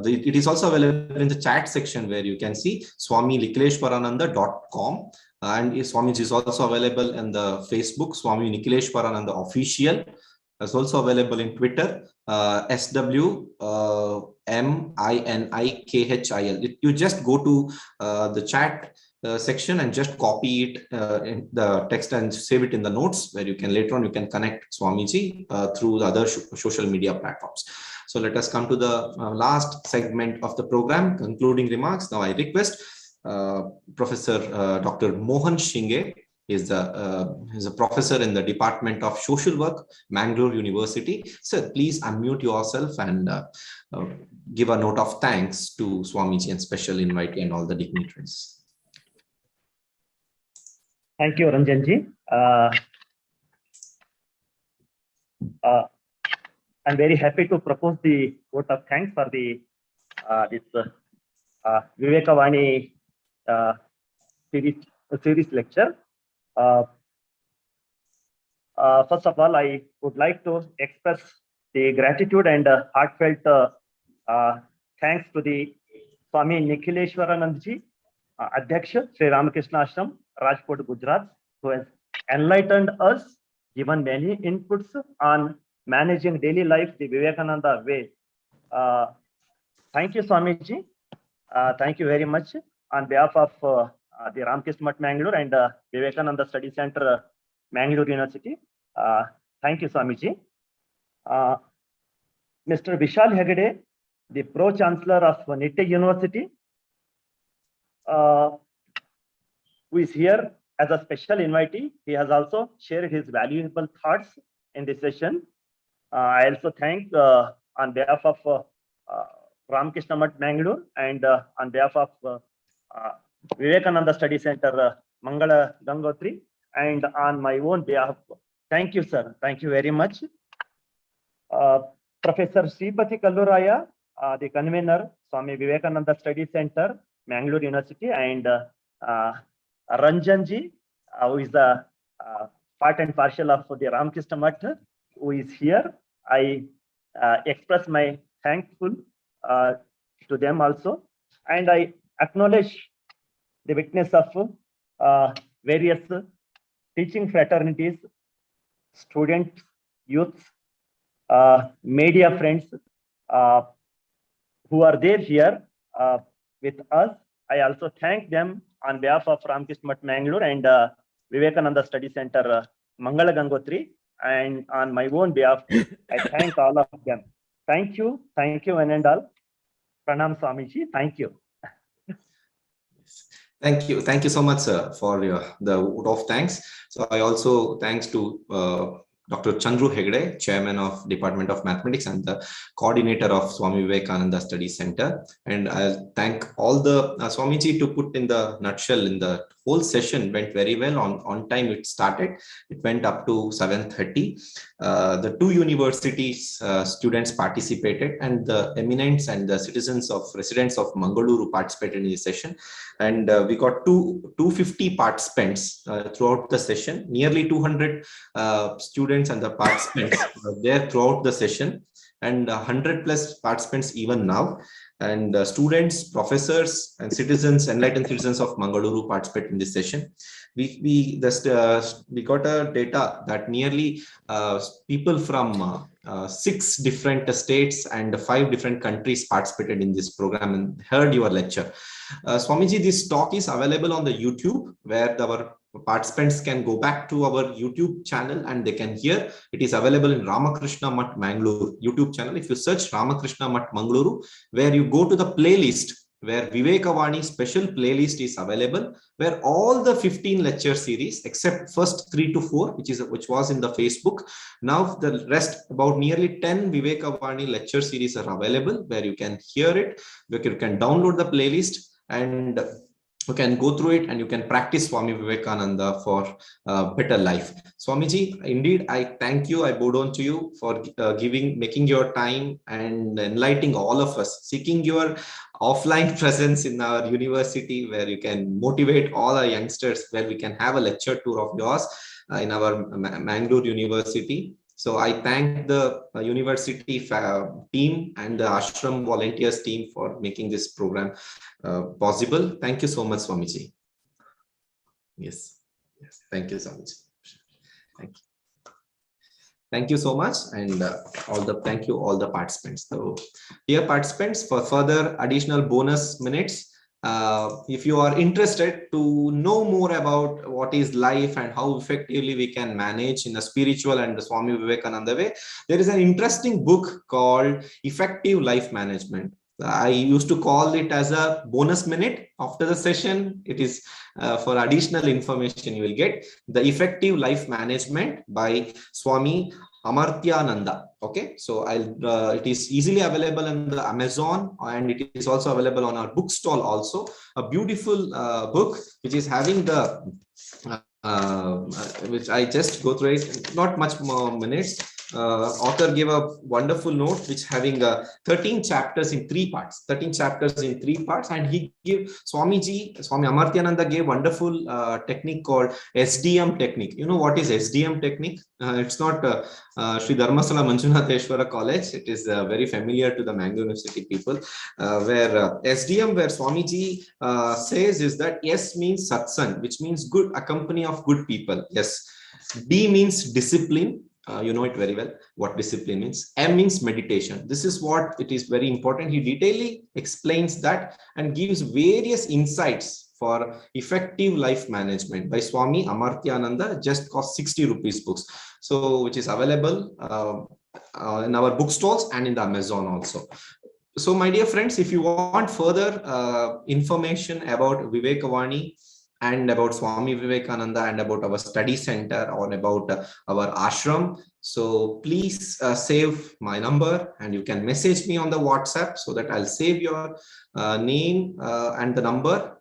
It is also available in the chat section where you can see swaminikhileshwarananda.com. And Swamiji is also available in the Facebook, Swami Nikhileshwarananda Official. It's also available in Twitter, SWMINIKHIL. You just go to the chat section and just copy it in the text and save it in the notes, where you can later on you can connect Swamiji through the other social media platforms. So let us come to the last segment of the program, concluding remarks. Now I request Professor Dr. Mohan Shinge. He's a professor in the Department of Social Work, Mangalore University. Sir, please unmute yourself and give a note of thanks to Swamiji and special invitee and all the dignitaries. Thank you, Ranjanji. I'm very happy to propose the vote of thanks for the this Viveka Vani series lecture. First of all, I would like to express the gratitude and heartfelt thanks to the Swami Nikhileshwaranandaji, Adhyaksha, Sri Ramakrishna Ashram, Rajkot, Gujarat, who has enlightened us, given many inputs on managing daily life the Vivekananda way. Thank you, Swamiji. Thank you very much on behalf of the Ramakrishna Math Mangalore and Vivekananda Study Center, Mangalore University. Thank you, Swamiji. Mr. Vishal Hegde, the Pro-Chancellor of Nitya University, who is here as a special invitee. He has also shared his valuable thoughts in this session. I also thank on behalf of Ramakrishna Math Mangalore and on behalf of Vivekananda Study Center, Mangala Gangotri, and on my own behalf. Thank you, sir. Thank you very much. Professor Sripati Kalluraya, the convener, Swami Vivekananda Study Center, Mangalore University, and Ranjanji, who is the part and parcel of the Ramakrishna Math, who is here. I express my thankful to them also, and I acknowledge the witness of various teaching fraternities, students, youths, media friends who are there here with us. I also thank them on behalf of Ramakrishna Math Mangalore and Vivekananda Study Center, Mangala Gangotri, and on my own behalf, I thank all of them. Thank you, one and all. Pranam Swamiji, thank you. Thank you so much, sir, for the vote of thanks. So I also thanks to Dr. Chandru Hegde, Chairman of Department of Mathematics and the coordinator of Swami Vivekananda Study Center. And I'll thank all the Swamiji to put in the nutshell in the whole session went very well. On time it started. It went up to 7:30. The two universities students participated, and the eminents and the residents of Mangaluru participated in the session. And we got 250 participants throughout the session. Nearly 200 students and the participants were there throughout the session, and 100 plus participants even now. And students, professors, and citizens, enlightened citizens of Mangaluru participate in this session. We got a data that nearly people from 6 different states and 5 different countries participated in this program and heard your lecture. Swamiji, this talk is available on the YouTube, where our participants can go back to our YouTube channel and they can hear. It is available in Ramakrishna Math Mangalore YouTube channel. If you search Ramakrishna Math Mangalore, where you go to the playlist, where Viveka special playlist is available, where all the 15 lecture series, except first 3 to 4, which was in the Facebook. Now the rest, about nearly 10 Viveka lecture series are available, where you can hear it, where you can download the playlist, and you can go through it and you can practice Swami Vivekananda for better life. Swamiji, indeed, I thank you. I bow down to you for making your time and enlightening all of us, seeking your offline presence in our university, where you can motivate all our youngsters, where we can have a lecture tour of yours in our Mangalore University. So I thank the university team and the ashram volunteers team for making this program possible. Thank you so much, Swamiji. Yes. Thank you, Swamiji. Thank you. Thank you so much, and thank you all the participants. So, dear participants, for further additional bonus minutes, if you are interested to know more about what is life and how effectively we can manage in the spiritual and the Swami Vivekananda way, there is an interesting book called Effective Life Management. I used to call it as a bonus minute after the session. It is for additional information you will get the Effective Life Management by Swami Amartyananda. Okay, so it is easily available on the Amazon, and it is also available on our bookstall also. A beautiful book which is having the which I just go through it, not much more minutes. Author gave a wonderful note which having 13 chapters in 3 parts, 13 chapters in 3 parts, and he gave Swami Amartyananda gave wonderful technique called SDM technique. You know what is SDM technique? It's not Sri Dharmasala Manjunatheshwara College. It is very familiar to the Mango University people, where SDM, where Swamiji says is that S means satsang, which means good, a company of good people. Yes. D means discipline. You know it very well, what discipline means. M means meditation. This is what it is very important. He detailedly explains that and gives various insights for effective life management by Swami Amartyananda. Just cost 60 rupees books. So which is available in our bookstalls and in the Amazon also. So my dear friends, if you want further information about Viveka and about Swami Vivekananda and about our study center or about our ashram, so please save my number and you can message me on the WhatsApp so that I'll save your name and the number.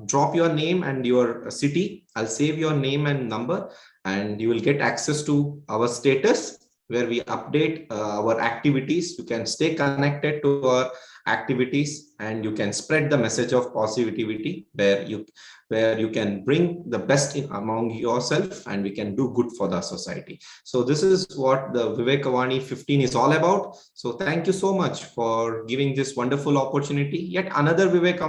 Drop your name and your city. I'll save your name and number and you will get access to our status where we update our activities. You can stay connected to our activities and you can spread the message of positivity where you can bring the best in among yourself and we can do good for the society. So this is what the Viveka 15 is all about. So thank you so much for giving this wonderful opportunity. Yet another Viveka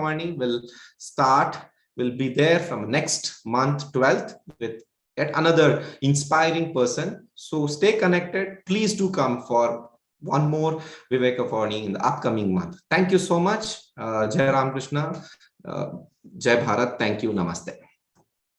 will be there from next month 12th with yet another inspiring person. So stay connected. Please do come for one more Viveka in the upcoming month. Thank you so much. Jai Ram Krishna. Jai Bharat. Thank you. Namaste.